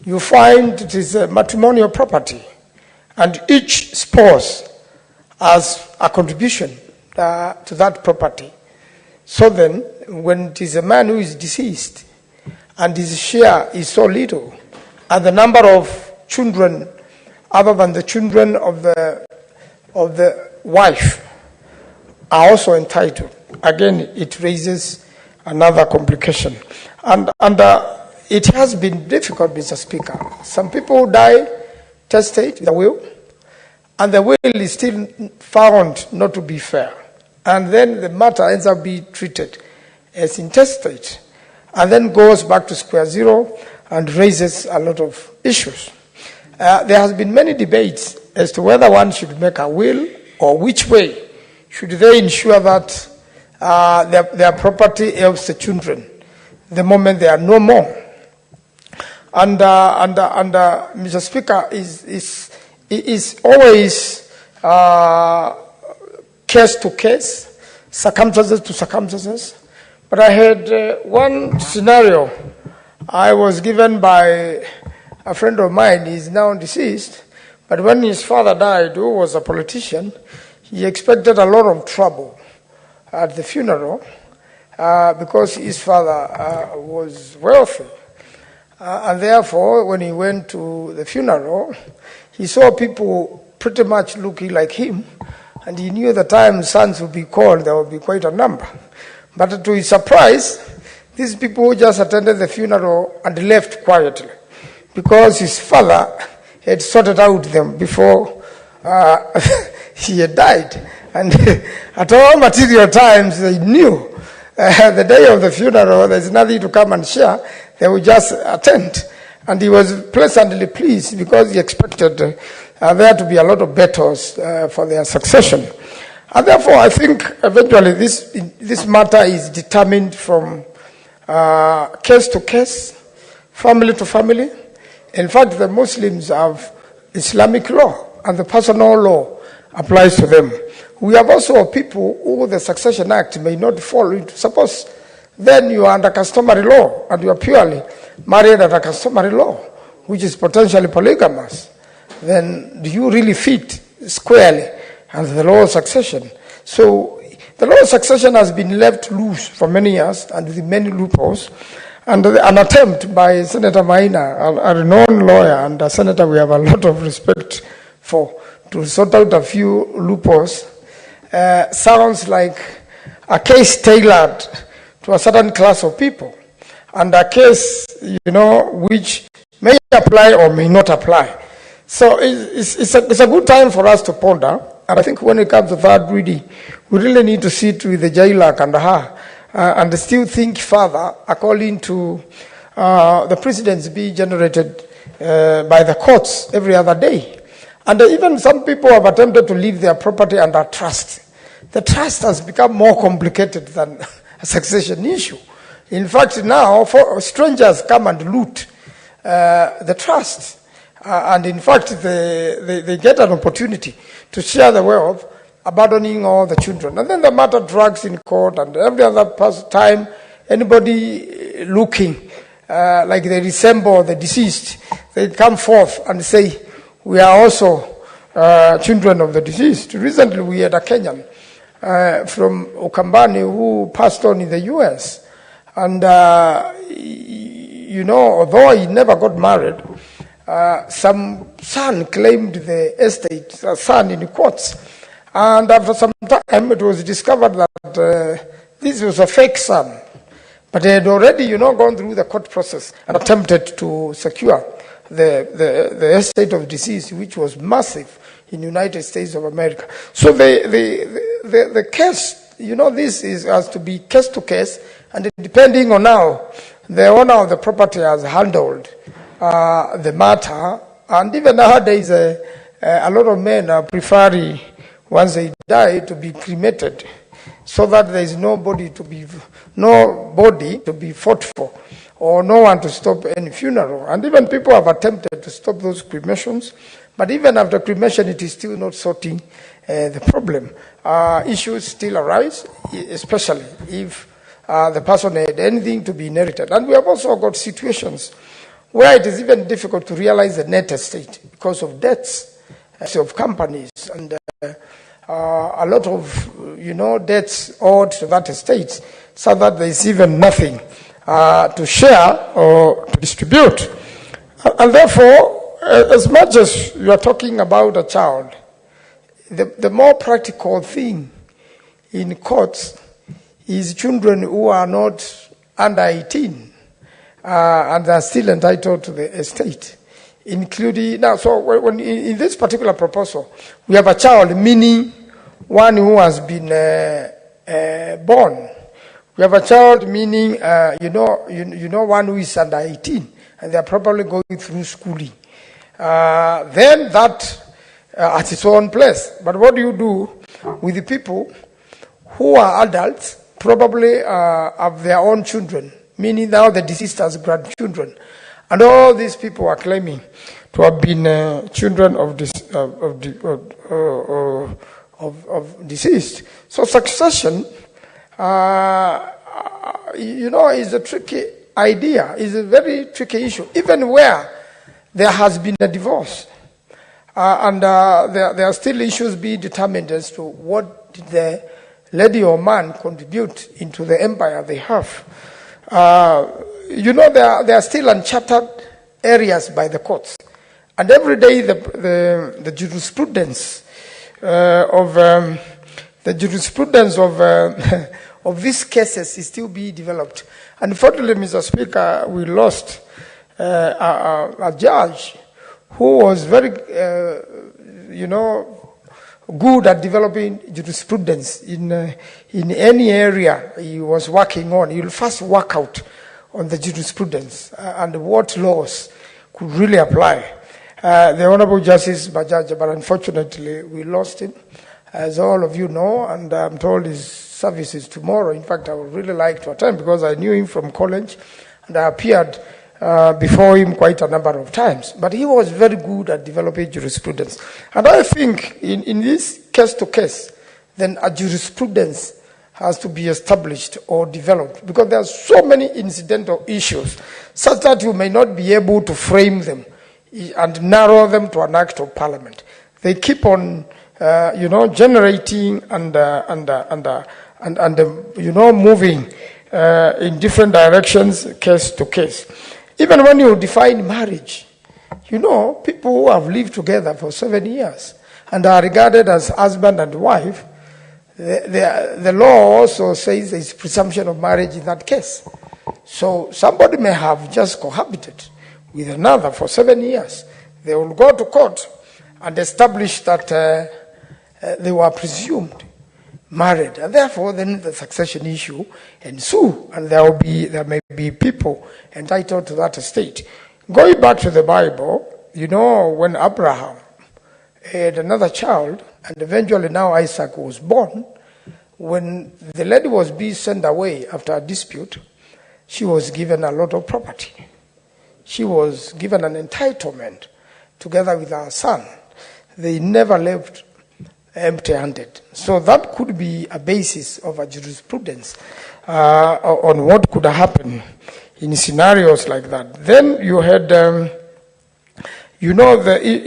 you find it is a matrimonial property, and each spouse has a contribution to that property. So then, when it is a man who is deceased, and his share is so little, and the number of children other than the children of the wife are also entitled, again, it raises another complication. And it has been difficult, Mr. Speaker. Some people die testate the will, and the will is still found not to be fair. And then the matter ends up being treated as intestate, and then goes back to square zero and raises a lot of issues. There has been many debates as to whether one should make a will or which way should they ensure that their property helps the children the moment they are no more. And Mr. Speaker, is always case to case, circumstances to circumstances. But I had one scenario I was given by a friend of mine. He is now deceased, but when his father died, who was a politician, he expected a lot of trouble at the funeral because his father was wealthy. And therefore, when he went to the funeral, he saw people pretty much looking like him, and he knew the time sons would be called, there would be quite a number. But to his surprise, these people just attended the funeral and left quietly, because his father had sorted out them before he had died. And at all material times, they knew the day of the funeral, there's nothing to come and share. They would just attend. And he was pleasantly pleased because he expected there to be a lot of battles for their succession. And therefore, I think eventually this matter is determined from case to case, family to family. In fact, the Muslims have Islamic law, and the personal law applies to them. We have also people who the Succession Act may not fall into. Suppose then you are under customary law and you are purely married under customary law, which is potentially polygamous. Then do you really fit squarely under the law of succession? So the law of succession has been left loose for many years and with many loopholes. And an attempt by Senator Maina, a renowned lawyer and a senator we have a lot of respect for, to sort out a few loopholes, sounds like a case tailored to a certain class of people, and a case, which may apply or may not apply. So it's a good time for us to ponder, and I think when it comes to third reading, we really need to sit with the jailer and her, and still think further according to the precedents being generated by the courts every other day. And even some people have attempted to leave their property under trust. The trust has become more complicated than a succession issue. In fact, now strangers come and loot the trust. And in fact, they get an opportunity to share the wealth, abandoning all the children. And then the matter drags in court, and every other time, anybody looking like they resemble the deceased, they come forth and say, we are also children of the deceased. Recently, we had a Kenyan from Ukambani who passed on in the U.S. And, although he never got married, some son claimed the estate, a son in the courts. And after some time, it was discovered that this was a fake son. But they had already, gone through the court process and attempted to secure the estate of deceased, which was massive in the United States of America. So the case, this has to be case to case, and depending on how the owner of the property has handled the matter. And even nowadays, a lot of men are preferring, once they die, to be cremated, so that there is nobody to be fought for, or no one to stop any funeral. And even people have attempted to stop those cremations, but even after cremation, it is still not sorting the problem. Issues still arise, especially if the person had anything to be inherited. And we have also got situations where it is even difficult to realize the net estate because of debts of companies, and a lot of debts owed to that estate, so that there is even nothing to share or to distribute. And therefore, as much as you are talking about a child, the more practical thing in courts is children who are not under 18 and are still entitled to the estate, including now. So when in this particular proposal, we have a child, meaning one who has been born. We have a child, meaning one who is under 18 and they are probably going through schooling. Then that at its own place. But what do you do with the people who are adults, probably have their own children, meaning now the deceased has grandchildren, and all these people are claiming to have been children of deceased. So succession, is a tricky idea, is a very tricky issue, even where there has been a divorce. And there are still issues being determined as to what did the lady or man contribute into the empire they have. There are still uncharted areas by the courts. And every day the jurisprudence of these cases is still being developed. Unfortunately, Mr. Speaker, we lost a judge who was very, good at developing jurisprudence in any area he was working on. He will first work out on the jurisprudence and what laws could really apply. The Honorable Justice Bajaja, but unfortunately we lost him, as all of you know, and I'm told his service is tomorrow. In fact, I would really like to attend because I knew him from college and I appeared before him quite a number of times. But he was very good at developing jurisprudence. And I think in this case-to-case, then a jurisprudence has to be established or developed, because there are so many incidental issues such that you may not be able to frame them and narrow them to an act of parliament. They keep on, generating and moving in different directions, case to case. Even when you define marriage, people who have lived together for 7 years and are regarded as husband and wife, the law also says there is presumption of marriage in that case. So somebody may have just cohabited with another for 7 years. They will go to court and establish that they were presumed married, and therefore then the succession issue ensue, and there may be people entitled to that estate. Going back to the Bible, when Abraham had another child, and eventually now Isaac was born, when the lady was being sent away after a dispute, she was given a lot of property. She was given an entitlement together with her son. They never left empty-handed. So that could be a basis of a jurisprudence on what could happen in scenarios like that. Then you had, the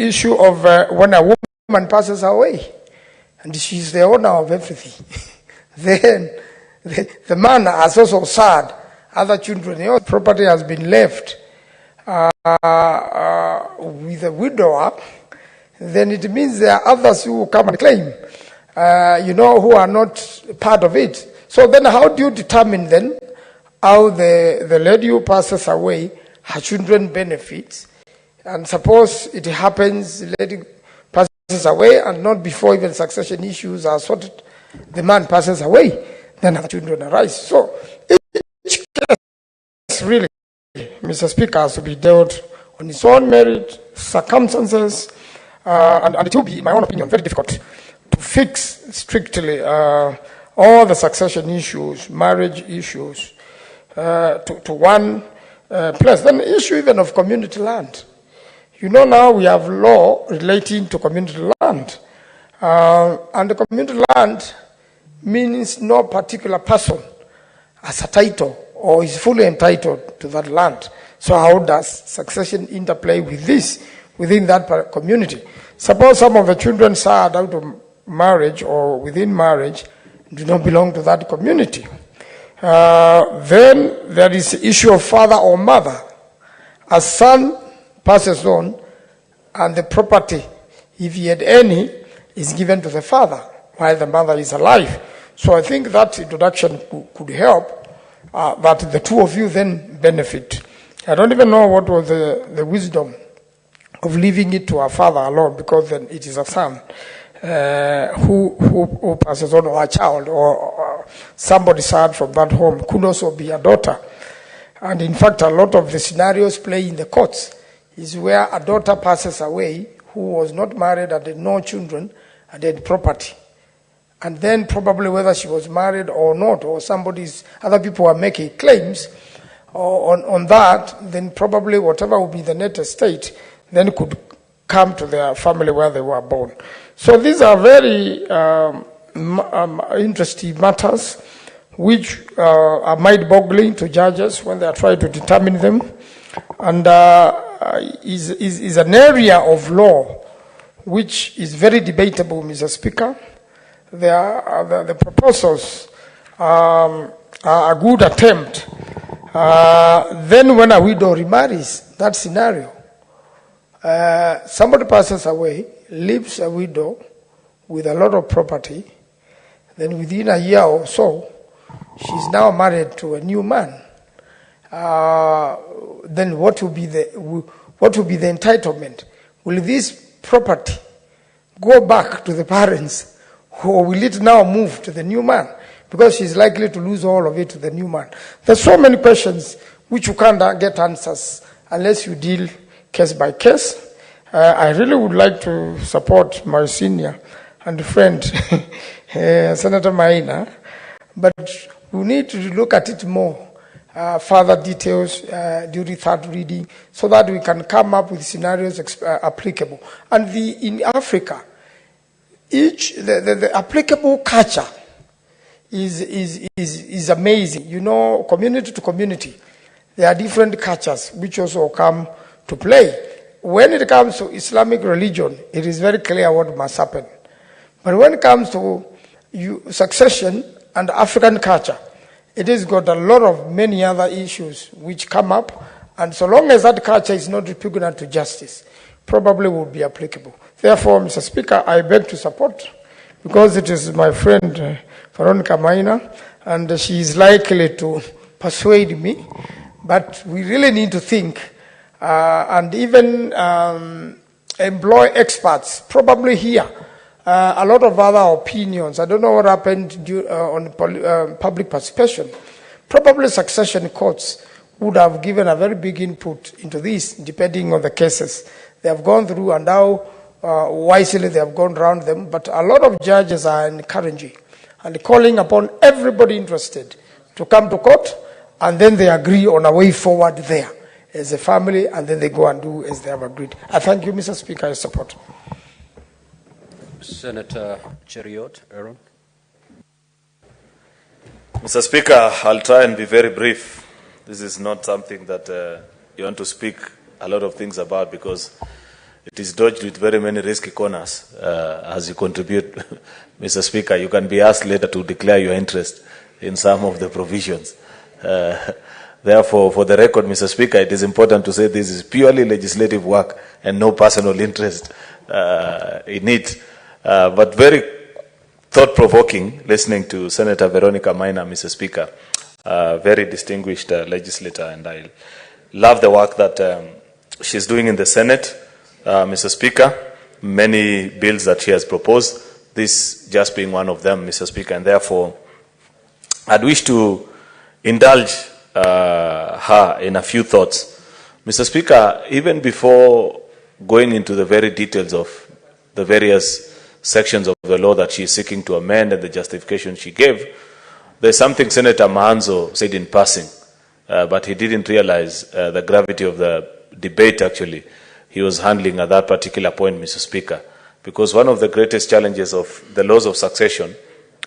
issue of when a woman passes away and she's the owner of everything. Then the man has also sad other children. Property has been left with a widower. Then it means there are others who come and claim, who are not part of it. So then how do you determine then how the lady who passes away, her children benefits? And suppose it happens, the lady passes away and not before even succession issues are sorted, the man passes away, then her children arise. So each case really, Mr. Speaker, has to be dealt on its own merit, circumstances, and it will be, in my own opinion, very difficult to fix strictly all the succession issues, marriage issues, to one place. Then the issue even of community land. Now we have law relating to community land. And the community land means no particular person has a title or is fully entitled to that land. So how does succession interplay with this within that community? Suppose some of the children are out of marriage or within marriage do not belong to that community. Then there is the issue of father or mother. A son passes on, and the property, if he had any, is given to the father while the mother is alive. So I think that introduction could help, that the two of you then benefit. I don't even know what was the wisdom of leaving it to a father alone, because then it is a son who passes on, or a child, or somebody sad from that home. Could also be a daughter. And in fact, a lot of the scenarios play in the courts is where a daughter passes away who was not married and had no children and had property. And then probably whether she was married or not, or other people are making claims on that, then probably whatever will be the net estate then could come to their family where they were born. So these are very interesting matters which are mind-boggling to judges when they are trying to determine them, and is an area of law which is very debatable, Mr. Speaker. The proposals are a good attempt. Then when a widow remarries, that scenario, somebody passes away, leaves a widow with a lot of property, then within a year or so, she's now married to a new man. Then what will be the entitlement? Will this property go back to the parents, or will it now move to the new man? Because she's likely to lose all of it to the new man. There's so many questions which you can't get answers unless you deal case by case. I really would like to support my senior and friend, Senator Maina, but we need to look at it more, further details during third reading, so that we can come up with scenarios applicable. And in Africa, the applicable culture is amazing. You know, community to community, there are different cultures which also come to play. When it comes to Islamic religion, it is very clear what must happen. But when it comes to succession and African culture, it has got a lot of many other issues which come up, and so long as that culture is not repugnant to justice, probably will be applicable. Therefore, Mr. Speaker, I beg to support, because it is my friend Veronica Maina, and she is likely to persuade me, but we really need to think and even employ experts, probably here. A lot of other opinions. I don't know what happened on public participation. Probably succession courts would have given a very big input into this, depending on the cases they have gone through and how wisely they have gone around them. But a lot of judges are encouraging and calling upon everybody interested to come to court, and then they agree on a way forward there as a family, and then they go and do as they have agreed. I thank you, Mr. Speaker. I support. Senator Cheriot, Aaron. Mr. Speaker, I'll try and be very brief. This is not something that you want to speak a lot of things about, because it is dodged with very many risky corners as you contribute. Mr. Speaker, you can be asked later to declare your interest in some of the provisions. Therefore, for the record, Mr. Speaker, it is important to say this is purely legislative work and no personal interest in it. But very thought-provoking listening to Senator Veronica Maina, Mr. Speaker, very distinguished legislator, and I love the work that she's doing in the Senate, Mr. Speaker. Many bills that she has proposed, this just being one of them, Mr. Speaker, and therefore I'd wish to indulge her in a few thoughts. Mr. Speaker, even before going into the very details of the various sections of the law that she is seeking to amend and the justification she gave, there's something Senator Mahanzo said in passing, but he didn't realize the gravity of the debate actually he was handling at that particular point, Mr. Speaker, because one of the greatest challenges of the laws of succession,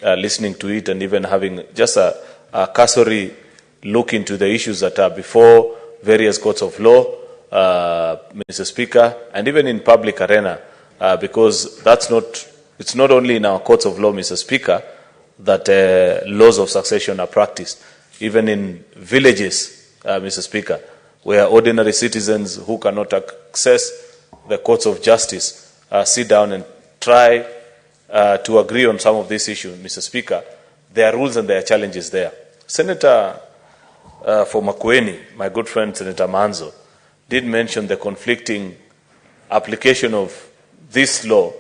listening to it and even having just a cursory look into the issues that are before various courts of law, Mr. Speaker, and even in public arena, because it's not only in our courts of law, Mr. Speaker, that laws of succession are practiced. even in villages, Mr. Speaker, where ordinary citizens who cannot access the courts of justice sit down and try to agree on some of these issues, Mr. Speaker. There are rules and there are challenges there. Senator for Makueni, my good friend Senator Manzo, did mention the conflicting application of this law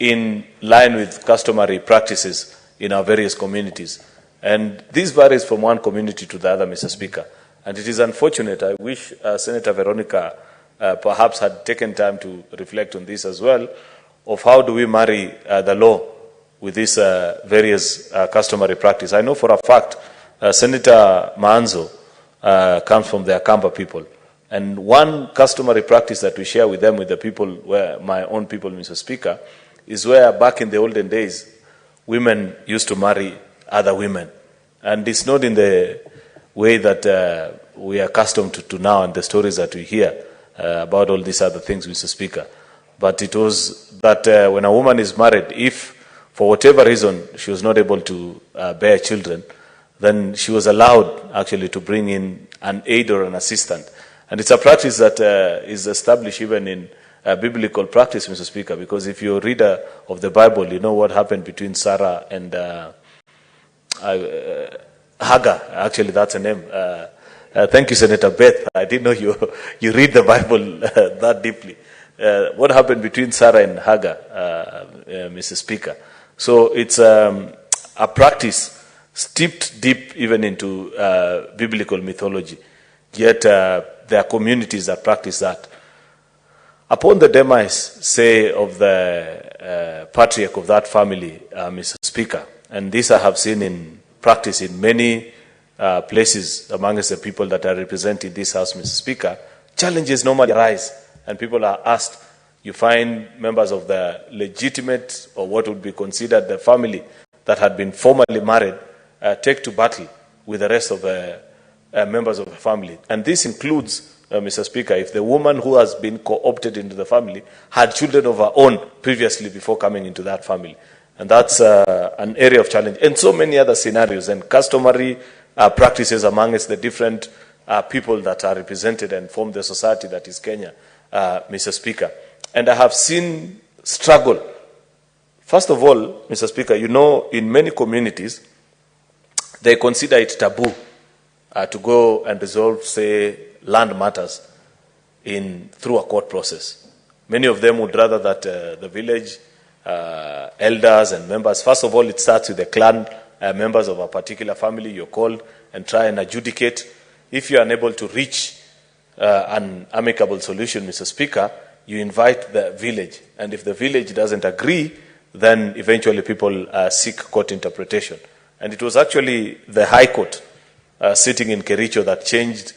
in line with customary practices in our various communities. And this varies from one community to the other, Mr. Speaker. And it is unfortunate. I wish Senator Veronica perhaps had taken time to reflect on this as well, of how do we marry the law with these various customary practice. I know for a fact Senator Manzo comes from the Akamba people. And one customary practice that we share with them, with the people, where my own people, Mr. Speaker, is where back in the olden days, women used to marry other women. And it's not in the way that we are accustomed to now and the stories that we hear about all these other things, Mr. Speaker. But it was that when a woman is married, if for whatever reason she was not able to bear children, then she was allowed actually to bring in an aid or an assistant. And it's a practice that is established even in biblical practice, Mr. Speaker, because if you're a reader of the Bible, you know what happened between Sarah and Hagar. Actually, that's a name. Thank you, Senator Beth. I didn't know you read the Bible that deeply. What happened between Sarah and Hagar, Mr. Speaker? So it's a practice steeped deep even into biblical mythology. Yet there are communities that practice that. Upon the demise, say, of the patriarch of that family, Mr. Speaker, and this I have seen in practice in many places amongst the people that are represented in this House, Mr. Speaker, challenges normally arise, and people are asked, you find members of the legitimate, or what would be considered the family that had been formally married, take to battle with the rest of the members of the family. And this includes, Mr. Speaker, if the woman who has been co-opted into the family had children of her own previously before coming into that family. And that's an area of challenge. And so many other scenarios and customary practices amongst the different people that are represented and form the society that is Kenya, Mr. Speaker. And I have seen struggle. First of all, Mr. Speaker, you know, in many communities, they consider it taboo to go and resolve, say, land matters through a court process. Many of them would rather that the village elders and members, first of all, it starts with the clan members of a particular family, you're called and try and adjudicate. If you're unable to reach an amicable solution, Mr. Speaker, you invite the village. And if the village doesn't agree, then eventually people seek court interpretation. And it was actually the High Court sitting in Kericho that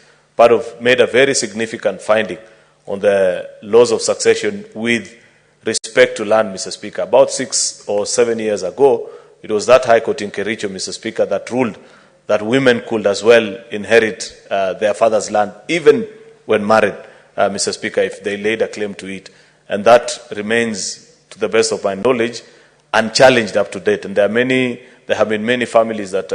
made a very significant finding on the laws of succession with respect to land, Mr. Speaker. About 6 or 7 years ago, it was that High Court in Kericho, Mr. Speaker, that ruled that women could as well inherit their father's land, even when married, Mr. Speaker, if they laid a claim to it. And that remains, to the best of my knowledge, unchallenged up to date. And there have been many families that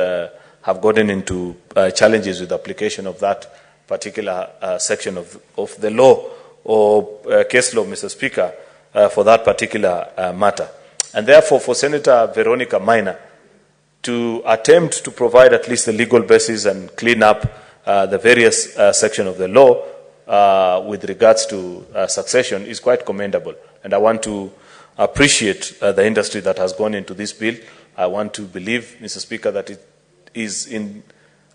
have gotten into challenges with the application of that particular section of the law or case law, Mr. Speaker, for that particular matter. And therefore, for Senator Veronica Maina to attempt to provide at least the legal basis and clean up the various sections of the law with regards to succession is quite commendable. And I want to appreciate the industry that has gone into this bill. I want to believe, Mr. Speaker, that it is in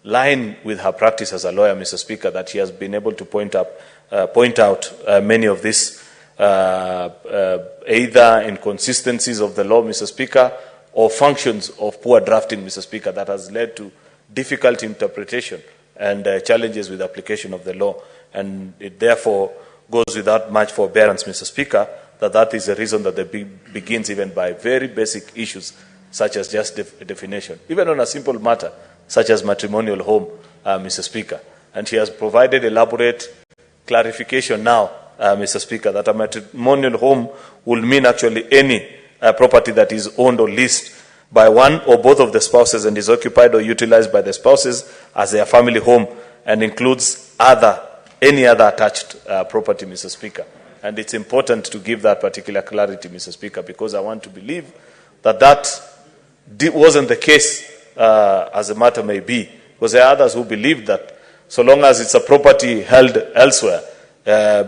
line with her practice as a lawyer, Mr. Speaker, that she has been able to point out many of these either inconsistencies of the law, Mr. Speaker, or functions of poor drafting, Mr. Speaker, that has led to difficult interpretation and challenges with application of the law. And it therefore goes without much forbearance, Mr. Speaker, that is the reason that the bill begins even by very basic issues such as just definition, even on a simple matter such as matrimonial home, Mr. Speaker. And he has provided elaborate clarification now, Mr. Speaker, that a matrimonial home will mean actually any property that is owned or leased by one or both of the spouses and is occupied or utilized by the spouses as their family home and includes any other attached property, Mr. Speaker. And it's important to give that particular clarity, Mr. Speaker, because I want to believe that wasn't the case as the matter may be. Because there are others who believe that so long as it's a property held elsewhere,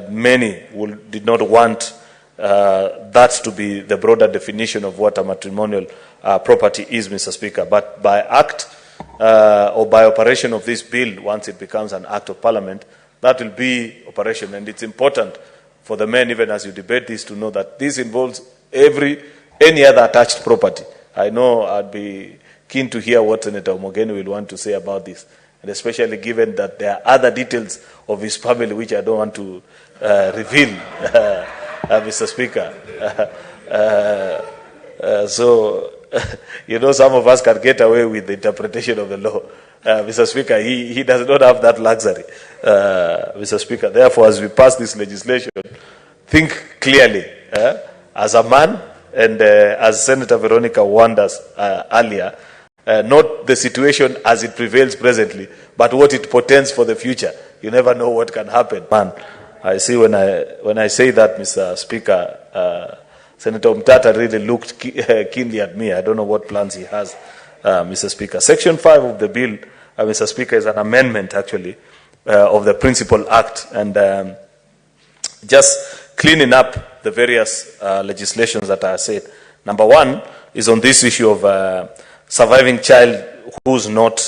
many did not want that to be the broader definition of what a matrimonial property is, Mr. Speaker. But by act or by operation of this bill, once it becomes an act of parliament, that will be operation. And it's important for the men, even as you debate this, to know that this involves any other attached property. I know I'd be keen to hear what Senator Omogeni will want to say about this, and especially given that there are other details of his family which I don't want to reveal, Mr. Speaker. So, some of us can get away with the interpretation of the law. Mr. Speaker, he does not have that luxury, Mr. Speaker. Therefore, as we pass this legislation, think clearly as a man, and as Senator Veronica warned us earlier, not the situation as it prevails presently, but what it portends for the future. You never know what can happen. Man, I see when I say that, Mr. Speaker, Senator Mtata really looked keenly at me. I don't know what plans he has, Mr. Speaker. Section 5 of the bill, Mr. Speaker, is an amendment, actually, of the Principal Act, and just cleaning up the various legislations that I said. Number one is on this issue of surviving child who's not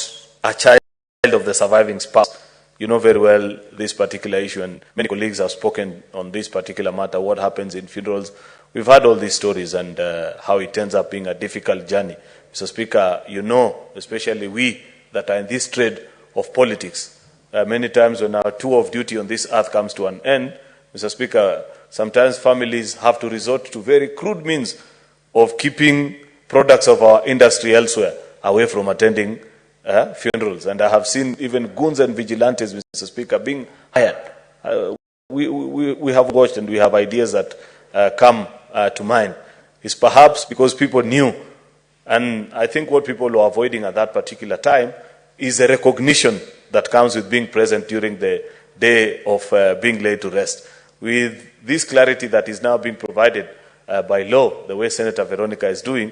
a child of the surviving spouse. You know very well this particular issue, and many colleagues have spoken on this particular matter, what happens in funerals. We've heard all these stories and how it ends up being a difficult journey. Mr. Speaker, you know, especially we that are in this trade of politics, many times when our tour of duty on this earth comes to an end, Mr. Speaker, sometimes families have to resort to very crude means of keeping products of our industry elsewhere away from attending funerals. And I have seen even goons and vigilantes, Mr. Speaker, being hired. We have watched and we have ideas that come to mind. It's perhaps because people knew, and I think what people were avoiding at that particular time is the recognition that comes with being present during the day of being laid to rest. With this clarity that is now being provided by law, the way Senator Veronica is doing,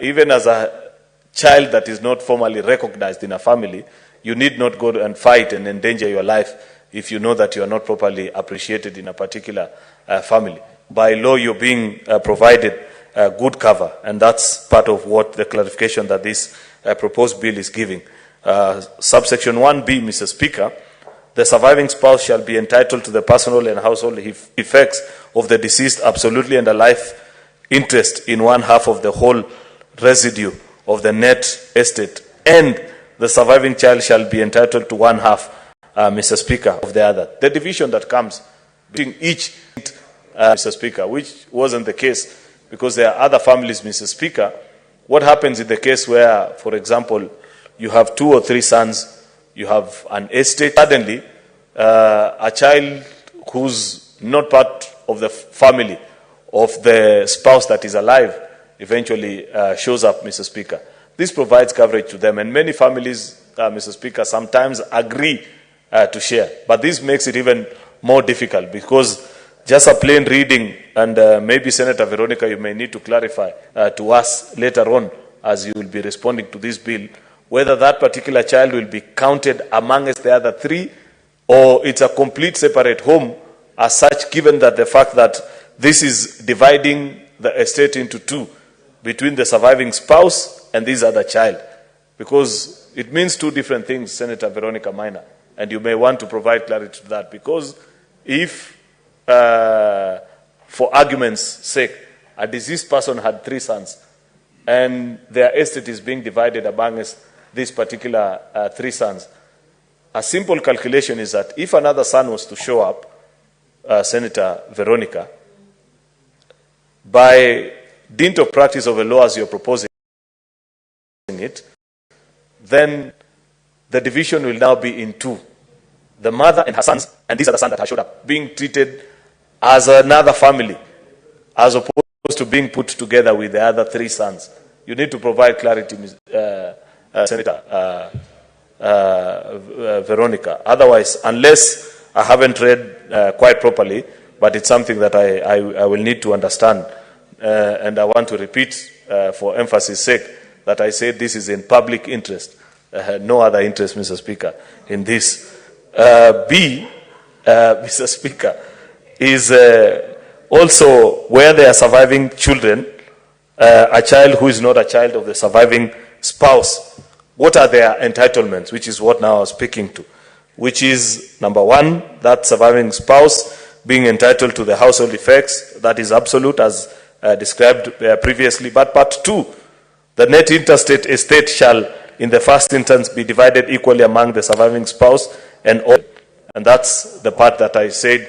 even as a child that is not formally recognized in a family, you need not go and fight and endanger your life if you know that you are not properly appreciated in a particular family. By law, you're being provided good cover, and that's part of what the clarification that this proposed bill is giving. Subsection 1B, Mr. Speaker, the surviving spouse shall be entitled to the personal and household effects of the deceased absolutely and a life interest in one half of the whole residue of the net estate, and the surviving child shall be entitled to one half, Mr. Speaker, of the other. The division that comes between each, Mr. Speaker, which wasn't the case because there are other families, Mr. Speaker. What happens in the case where, for example, you have 2 or 3 sons, you have an estate, suddenly a child who's not part of the family of the spouse that is alive eventually shows up, Mr. Speaker. This provides coverage to them, and many families, Mr. Speaker, sometimes agree to share. But this makes it even more difficult because just a plain reading, and maybe Senator Veronica, you may need to clarify to us later on as you will be responding to this bill, whether that particular child will be counted amongst the other 3, or it's a complete separate home as such, given that the fact that this is dividing the estate into 2 between the surviving spouse and this other child, because it means 2 different things, Senator Veronica Minor, and you may want to provide clarity to that, because if, for argument's sake, a deceased person had 3 sons, and their estate is being divided amongst these particular 3 sons, a simple calculation is that if another son was to show up, Senator Veronica, by dint of practice of a law as you're proposing it, then the division will now be in 2. The mother and her sons, and these are the sons that have showed up, being treated as another family, as opposed to being put together with the other 3 sons. You need to provide clarity, Senator Veronica. Otherwise, unless I haven't read quite properly, but it's something that I will need to understand, and I want to repeat for emphasis' sake that I say this is in public interest, no other interest, Mr. Speaker, in this. B, Mr. Speaker, is also where there are surviving children, a child who is not a child of the surviving spouse. What are their entitlements, which is what now I was speaking to, which is, number one, that surviving spouse being entitled to the household effects, that is absolute as described previously. But part two, the net interstate estate shall, in the first instance, be divided equally among the surviving spouse and all. And that's the part that I said